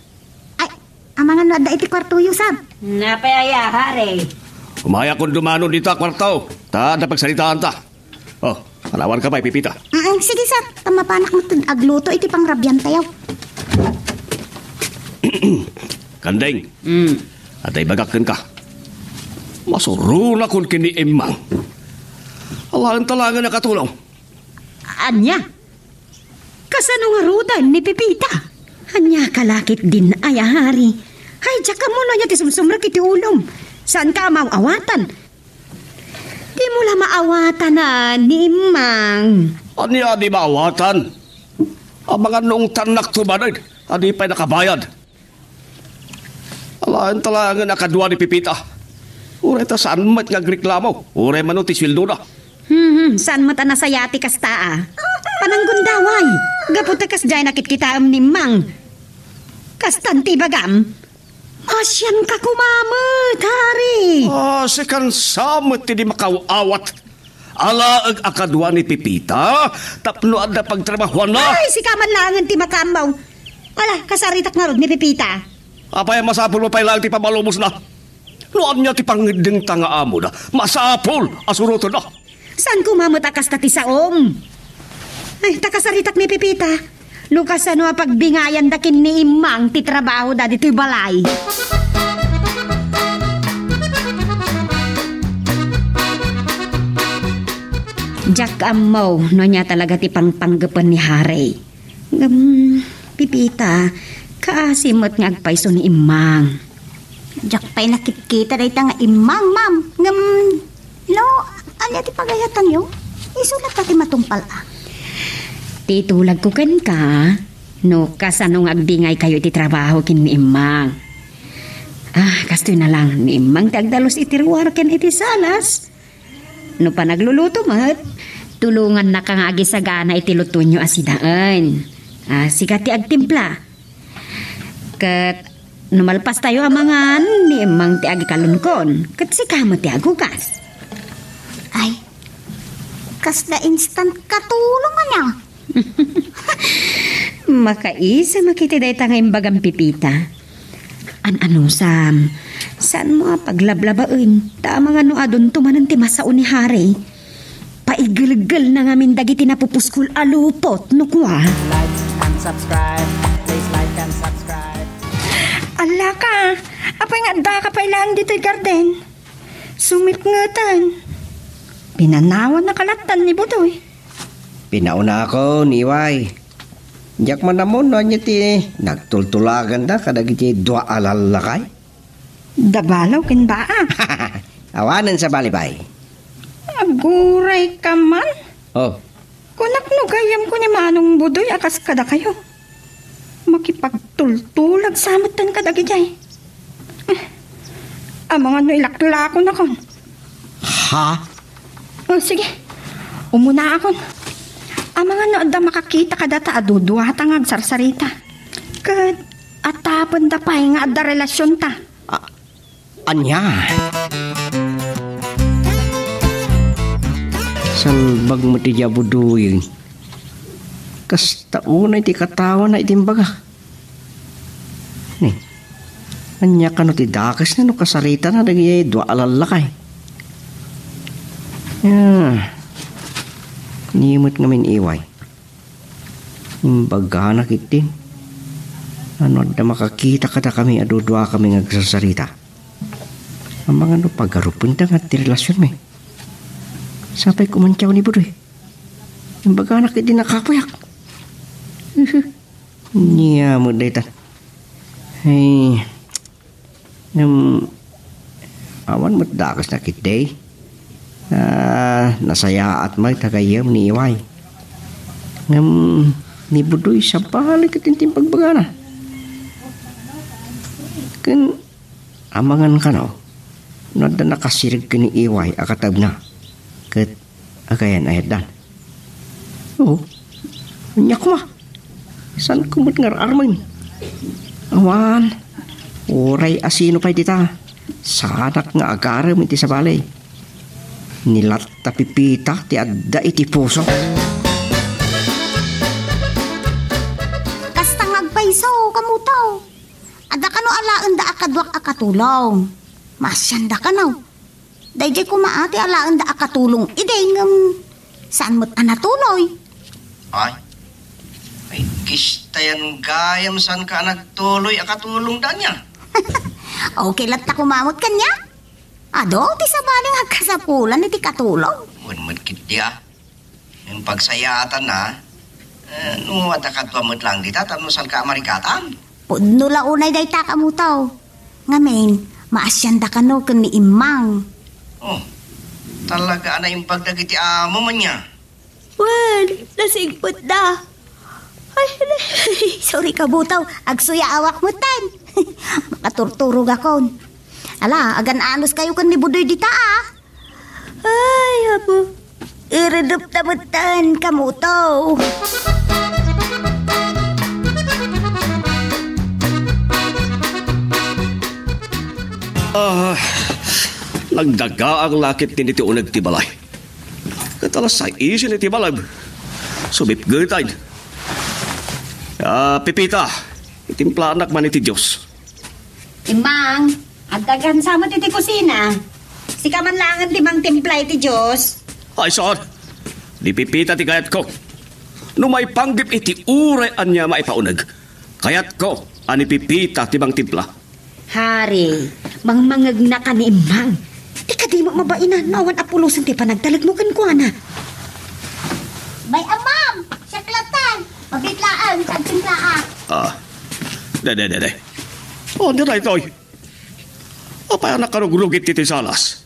Ang mga nada iti kwartuyo sab. Napayaya, hari. Umaya kong dumano dito kwartaw. Ta, napagsalitaan ta. Alawan ka pa'y Pipita. Sige sab, tamapanak mo agluto iti pangrabyan tayo. Kandeng. Atay bagakan ka. Masuruna kung kini Emang. Alahan talaga nakatulong. Anya? Kasano nga rudan ni Pipita? Anya kalakit din ay hari. Hay, tsaka mo na niya ti sumsumrak iti ulom. Saan ka mawawatan? Di mo la maawatan ni Mang. Anya di maawatan? Ang mga nung tanak tumanay, adi pa'y nakabayad. Alahan talaga nakadwa ni Pipita. Uray ta saan mat nga reklamo? Uray man ti sweldo na. Saan mata na sayati kastaa? Pananggundaway. Gaputa kas jay nakit kita ni Mang. Kastanti bagam. Asyan ka kumamot, hari. Sikan samot ti di makawawat. Alaag akadwa ni Pipita, tapno adda pagtrabahuan na. Ay, si kaman langan ti makamaw. Ala, kasaritak nga rod ni Pipita. Apay masapul mo pa'y lang ti pamalumos na. Noan niya ti pangiding tanga amo na. Masapul, asuruto na. Saan kumamot akas ta ti saom? Ay, takasaritak ni Pipita. Lukas ano pagbingayan dakin ni Imang ti trabaho da dito'y balay. Jack amaw, no niya talaga ti pangpanggapan ni Harry. Pipita, kaasimot nga agpaiso ni Imang. Jack pa'y nakikita dahi nga Imang, ma'am. Anya ti pagayatan yo? Isulat ka ti matumpal Titulag ko kan ka, no kasanong agbingay kayo iti trabaho kin ni Imang. Kastoy na lang ni Imang tagdalos iti ruwar ken iti salas. No pa nagluluto mat, tulungan na kang agisagana iti luto nyo asidaan. Sikat ti agtimpla. Kat numalpas tayo amangan ni Imang ti agikalunkon. Kat sikamo ti agugas. Kas na instant katulong niya. Makaisa makitiday ta ngayong bagang pipita. Ano saan mo paglablabain? Tama nga no adon tumanan ti masao ni Hari. Paigilgal na nga min dagiti napupuskul alupot no kwa. Like and subscribe. Please like and subscribe. Ala ka, apay nga da ka pa ilang dito'y garden. Sumit ngatan. Pinanawan na kalatan ni Budoy. Pinauna ako, niway. Diyak man namon, niya ti nagtultulagan da kadagiti dua alalakay. Dabalaw kin ba Awanan sa balibay. Aguray ka man. Oh, Kunak no gayam ko ni Manong Budoy akas kada kayo. Makipagtultulag samatan kadagi jay. Amang ano ilakla ako na kon. ha? Oh, sige. Umuna ako. Amang ano da makakita kada ta aduduwa ta nga agsarsarita. Kad atapan da pay nga adda relasyon ta. Anya? Salbag mo ti jabuduyin. Kas taunay ti katawa na itimbaga. Ni, anya ka no ti dakas na no kasarita na nagiyay dua alalakay. Nimot ngamin iway. Imbaga na kitin. Ano da makakita kada kami adudua kami ngagsasarita. Ang mga no paggarupin da nga ti relasyon me. Sapay kumantyaw ni Budoy. Imbaga na kitin nakapayak. Niya mo daytan. Hey. Awan mo't dakas na kitday. Nasaya at may tagayam ni Iway. Ni Budoy sa balik kitintim pagbagana. Kan amangan ka no. Nada nakasirig ka ni Iway akatab na. Kat agayan ayat dan. Oo. Nyak ma. San kumot ngar arman? Awan. Oray asino pa dita. Sanak nga agaram iti sa balay. Nilat tapipita ti adda iti puso. Kasta ngagpaiso kamutaw. Ada ka no alaan da akadwak akatulong. Masyanda ka no. Dayjay kumaati alaan da akatulong. Iday saan mo't anatuloy? Ay kistayan gayam san ka nagtuloy akatulong da niya. Okay lang ta kumamot kanya. Ado, ti sa baling agkasapulan iti katulong. Madkit dia. Yung pagsayatan na, no adakadwa mo't lang dita, tano san ka amarikatan. Pudno launay day ta kamutaw. Ngamin, maasyanda ka no kun ni Imang. Oh, talaga na yung pagdagiti amo man niya. Well, nasigpot na. Ay, sorry ka butaw, agsuya awak mo tan. Makaturturog ako. Ala, agan anos kayo kan ni Budoy dita Ay, abo. Iredup na mutan kamuto. Nagdaga ang lakit ni ti unag ti balay. Katalas sa isi ni ti balag. Subip gaytay. Pipita, itimpla anak man iti Diyos. Imang, adagan sa mo titi kusina. Si kaman lang ang timang timpla iti Diyos. Ay, saan? Di pipita ti kayat ko. No may panggip iti uray anya maipaunag. Kayat ko, ani pipita ti bang timpla. Hari, mangmangag na ka ni Imang. Di ka di mo mabainan, nawan apulusan ti panagtalag mo kankwana. May amam, saklatan, mabitlaan, tagsimplaan. Dede. Oh, di na ito'y. Apay anak karugulugit iti salas.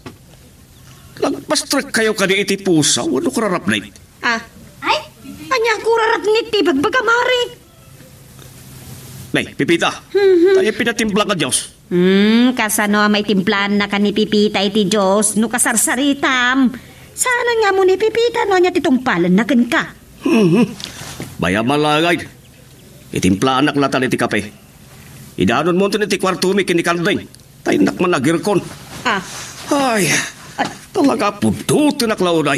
Nagpastrak kayo ka di iti pusa, wano kurarap na it. Ay? Anya kurarap niti, bagbagamari. Nay, pipita. Tayo pinatimpla ka Diyos. Kasano may timplan na ka ni Pipita iti Diyos, no kasarsaritam. Sana nga mo ni Pipita, no niya titumpalan na kan ka. Baya malagay. Itimpla anak latan iti kape. Idanon mo ito iti kwartumi kinikaldeng. Tayo nakman nagirkon. Ay, Talaga puduto na klaunay.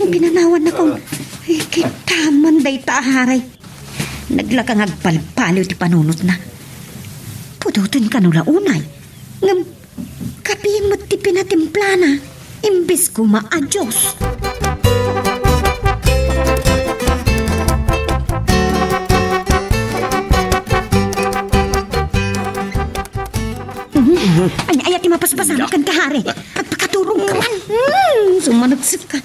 Pinanawan ako. Kitaman day taharay. Naglakang agpalpaliw ti panunot na. Pudutin ka nula unay. Ngam, kapihin mo't ti pinatimplana. Imbis ko maadyos. Anya ayat imapaspasan kan kahari. Pagpakaturong ka man. Sumanagsip ka.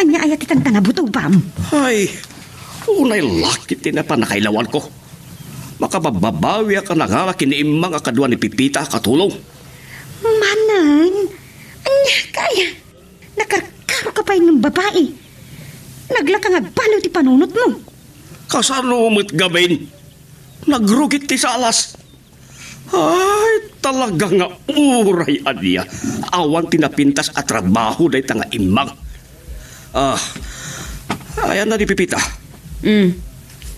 Anya ayat itan ka nabutubam. Ay, unay lakit na pa nakailawan ko. Makababawi ka na nga kiniimang akadwa ni Pipita katulong. Manan, anya kaya. Nakarkaro ka pa ng babae. Naglakang agpalaw ti panunot mo. Kasalumot gabin. Nagrugit ti sa alas. Ay, talaga nga uray adya. Awan tinapintas at trabaho day tanga imang. Ayan na ni Pipita.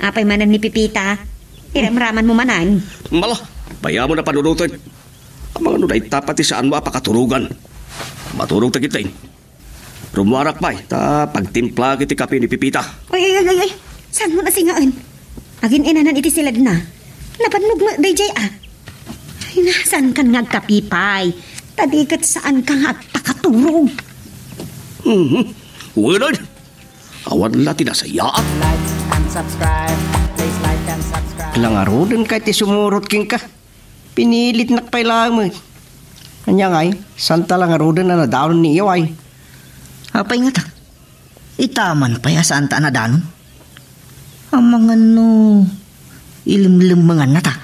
Apay manan ni Pipita. Iramraman mo manan. Mala, baya mo na panunutin. Ang mga nunay tapat saan mo apakaturugan. Maturog tagitin. Rumuarak pa pagtimpla kiti kape ni Pipita. Ay. Saan mo nasingaan? Agin inanan iti sila na. Napannog mo, DJ Ay, nasan kan nga kapipay? Tadikat saan ka nga takaturog? Wanan. Awan la tinasaya. Like and subscribe. Please like and subscribe. Langarodan kahit sumurot king ka. Pinilit nakpay lang mo. Kanya nga santa langarodan na nadaon ni iyo ay. Apay nga ta. Itaman pa ya saan ta nadanon. Ang mga no ilim-lim mga nata.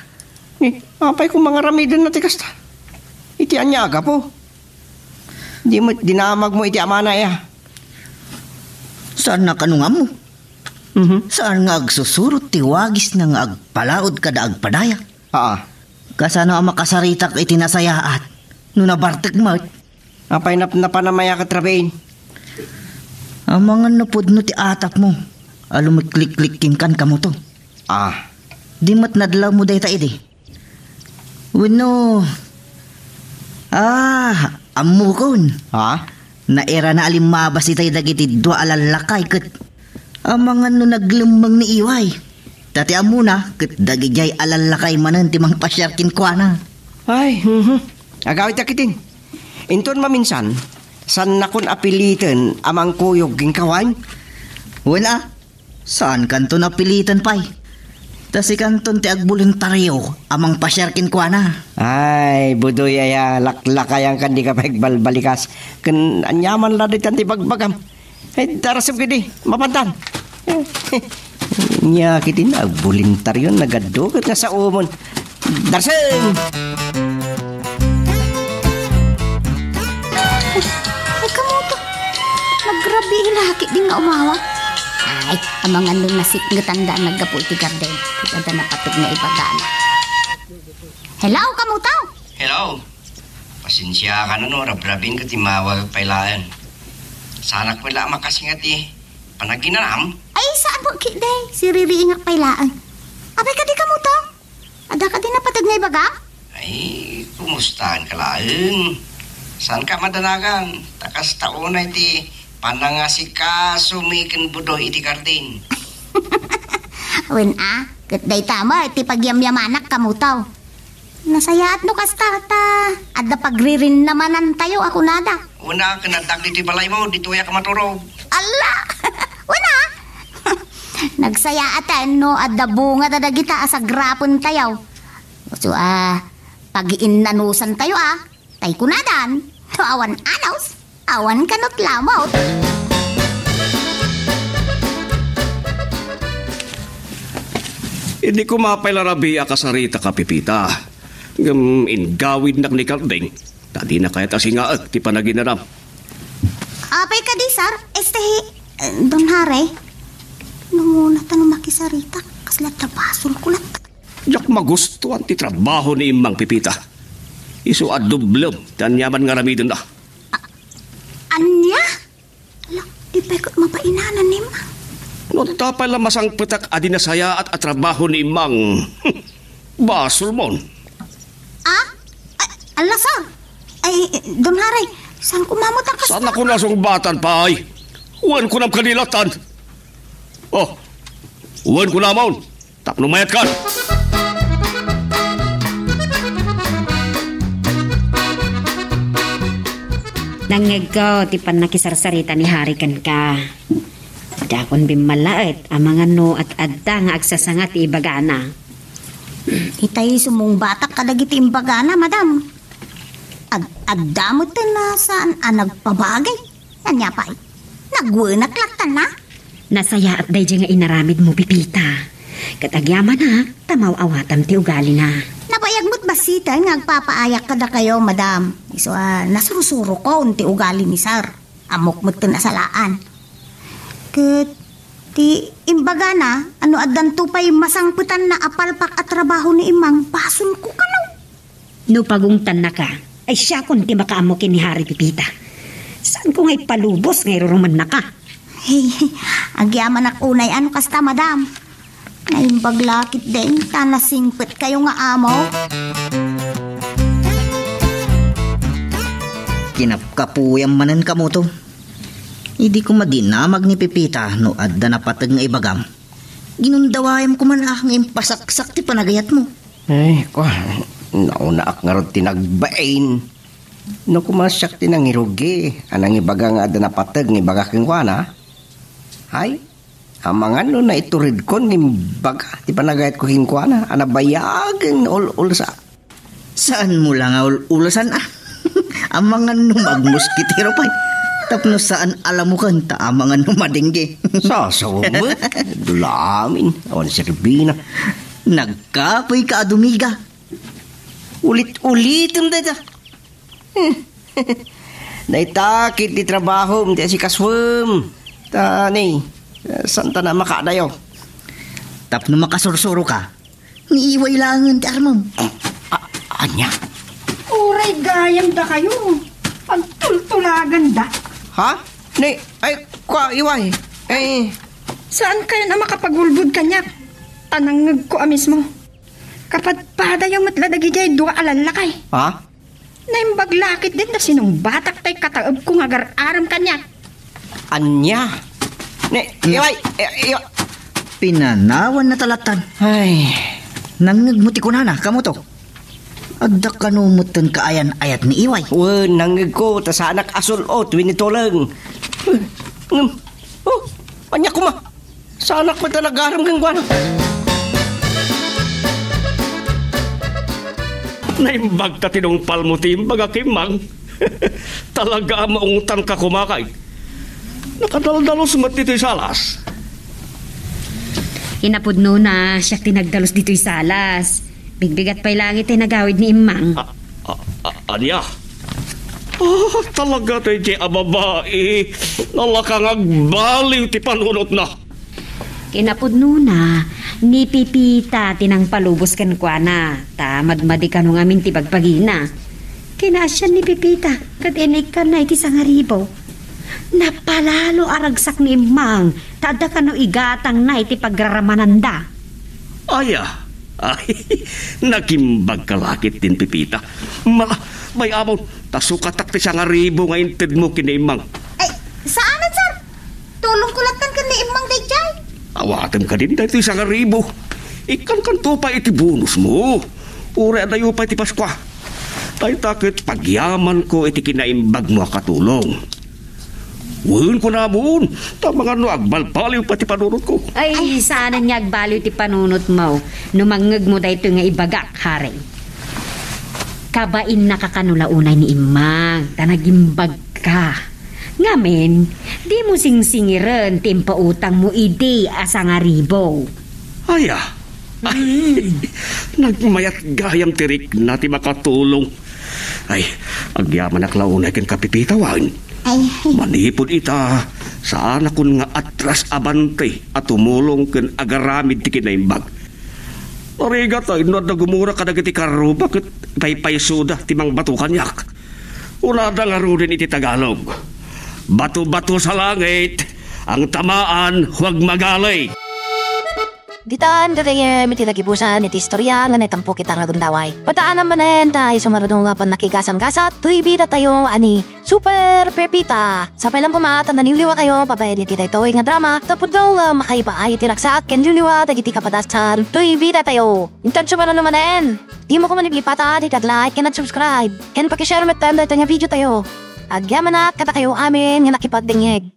Apay kung mga ramidan na tikas ta. Iti anyaga po. Di mo dinamag mo iti amana ya. Saan na kanungam mo? Saan nga agsusurot ti wagis na nga agpalaod kada agpadaya? Kasano ang makasarita ka iti nasayaat no nabartek mo? Apay napanamaya ka trabain. Ang mga napod no ti atap mo. Alumiklik-klikin kan kamo to. Di mat nadlaw mo day ta iti. Wano. Amukon. Naera na alimabas itay dagiti dua alalakay ket ang mga no naglumang ni iway. Tati amuna ket dagijay alalakay manen ti mang pasyarkin kwa na. Ay, agawit akitin. Inton maminsan, san nakon apilitan amang kuyog ging kawan? Wala. Saan kanto napilitan pay? Tasi kanton ti agboluntaryo amang pasyarkin kwa na. Ay, budoy aya laklakayang kan di ka pagbalbalikas. Kan anyaman la ditan ti bagbagam. Ay, darasap gidi, mapantan. Nya kitin agboluntaryo nagadukat nga sa umon. Darseng! Ay, kamuto. Naggrabe hilaki din nga umawa. Ay, ang mga nung nasitngatan daan naggapo iti garden. Ipad na patog na ibagana. Hello, kamutaw! Hello. Pasensya ka na no, rabrabin ka timawag pailaan. Sana ko wala makasingat panaginanam. Ay, saan mo kiday? Si Riri ingak pailaan. Abay ka di kamutaw? Ada ka din na patog na ibaga? Ay, kumustahan ka laang? Saan ka madanagan? Takas taon na iti panangasika sumikin budo iti garden. Wen katday tama iti pagyamyamanak kamutaw. Nasayaat no kasta adda pagririn namanan tayo ako nada. Una ka nadag dito balay mo, dito ya ka maturog. Ala! Una! Nagsayaatan no adda bunga dadagita sa grapon tayo. So pag-iinanusan tayo tay kunadan. To awan anaws. Awan kanot lamot. Hindi ko mapailarabi akasarita ka Pipita. Ingawid na ni Kardeng. Tadi na kaya tasingaag ti panaginanam. Apay ka di sar. Don hare. Nung tanong makisarita. Kaslat na basol kulat. Yak magustuhan ti trabaho ni Imang Pipita. Isu adublom. Tanyaman nga ramidon na. Anya? Alak, di pekot mapainanan ni Mang. Nota pala masang petak adinasaya at trabaho ni Imang. Basol mon. Ala sir. Ay, Don Haray, saan kumamot ang Saan ako nasungbatan pa ay? Huwan ko ng kanilatan. Oh, huwan ko namon. Tapno mayat ka. Nangeg ko, ti pan nakisarsarita ni Harikan ka. Dakon bimalait, ang mga no at adda nga agsasangat ti ibagana. Itay sumong batak kadagiti imbagana, madam. Adda mo ito na saan nagpabagay. Yan pa ay. Nagwanak laktan na. Nasaya at day nga inaramid mo, Pipita. Katagyaman na, tamaw awatam ti ugali na. Napayag mo't basita nga agpapaayak kada kayo, madam. So, nasurusuro ko unti ugali ni sir. Amok mo't tinasalaan. Kat, ti imbaga na, ano adan tupay masangputan na apalpak at trabaho ni imang, pasun ko ka no. No pagungtan na ka, ay siya kung ti makaamokin ni Hari Pipita. Saan ko nga'y palubos ngay ruruman na ka? Hey, agyaman ak unay ano kasta, madam. Naimbaglakit din, tanasingpit kayo nga amo. Kinapkapuyang manan ka mo to. Hindi ko madinamag ni Pipita no adda na patag nga ibagam. Ginundawayam ko man ang impasaksak ti panagayat mo. Ay, kwa, nauna ak nga ron tinagbain. No kumasyak tinangirugi. Anang ibaga nga adda na patag nga ibaga keng na. Ay, amangan no na iturid ko ng baga. Di pa nagayat ko hinkwana. Anabayagan ul-ulsa. Saan mo lang ul-ulasan amangan no magmuskitero pa. Tapno saan alam mo kan amangan no madingge. Sasawamot. Dulamin. Awan serbina. Nagkapoy ka adumiga. Ulit-ulitin dada. Naitakit di trabaho. Hindi si kaswam. Tani. Santa na makadayo. Tapno makasursuro ka. Niiway langan ti armam. Anya? Uray, gayam da kayo. Pagtultulagan da. Ha? Ni, ay, kwa, iway. Eh. Saan kayo na makapagulbud kanyak? Tanangag ko mismo. Kapat padayaw matladagi jay dua alalakay. Ha? Naimbaglakit din na sinong batak tay kataob kong agar-aram kanyak. Anya? Ni, iway. Pinanawan na talatan. Ay. Nangagmuti ko na kamo to. Adda kanumutan kaayan-ayat ni Iway. Nangag ko, ta sa anak asulot, winitulang. Oh, anya ko ma. Sa anak mo talagaram kang guano. Naimbag ka tinong palmutim, baga kimang. Talaga maungutan ka kumakay. Nakadaldalos mat dito'y salas. Hinapudno na siya tinagdalos dito'y salas. Bigbigat pa'y langit ay nagawid ni Imang. Anya? Talaga tayo di ababae. Nalakang agbaliw ti panunot na. Kinapudno na, ni Pipita tinang palubos kan kwa na. Tamadmadi ka nung amin ti pagpagina. Kinasyan ni Pipita, kat inig ka na iti sangaribo. Napalalo aragsak ni Imang, tada ka no igatang na iti pagraramananda. Aya. Ay, nakimbag kalakit din, Pipita. May amaw, tasukatak ti siyang aribo nga inted mo kinaimang. Ay, saanan, sir? Tulong kulatan ka ni Imang Dayjay. Awatem ka din dahil ti siyang aribo. Ikan kanto pa iti bonus mo. Ure adayo pa iti Paskwa. Ay takit pagyaman ko iti kinaimbag mo katulong. Wun ko na moon. Tamang ano, agbalbaliw pati panunot ko. Ay, sana niya agbaliw ti panunot mo. Numangag mo dahito nga ibagak, Hari. Kabain na kakanulaunay ni Imang. Tanagimbag ka. Ngamen, di mo singsingiran timpautang mo ide asang aribo. Aya. Ay, nagmayat gayam tirik na ti makatulong. Ay, agyaman na klaunay ken kapipitawan. Manipod ita sa anak kun nga atras abante at tumulong ken agaramid ti kinaimbag. Narigat ay no nagumura kadagiti karo bakit paysuda ti mang batukan yak. Unada nga rin iti Tagalog. Bato-bato sa langit, ang tamaan huwag magalay. Ditaan dere mitiragibusan iti istorya nga netampo kita nga gundaway. Pataan naman tayo sumarunong nga pan nakigasam-gasat. Tuy bida tayo ani Super Pepita. Sa pailang pumatan naniliwa kayo papayad iti tayo nga drama. Tapos daw makaipaay iti raksak ken liliwa dagiti kapadasan. Tuy bida tayo. Intan sumarunong naman di mo ko manipipata di like ken at subscribe. Ken pakishare met tayo nga video tayo. Agyaman na kata kayo amin nga nakipagdingeg.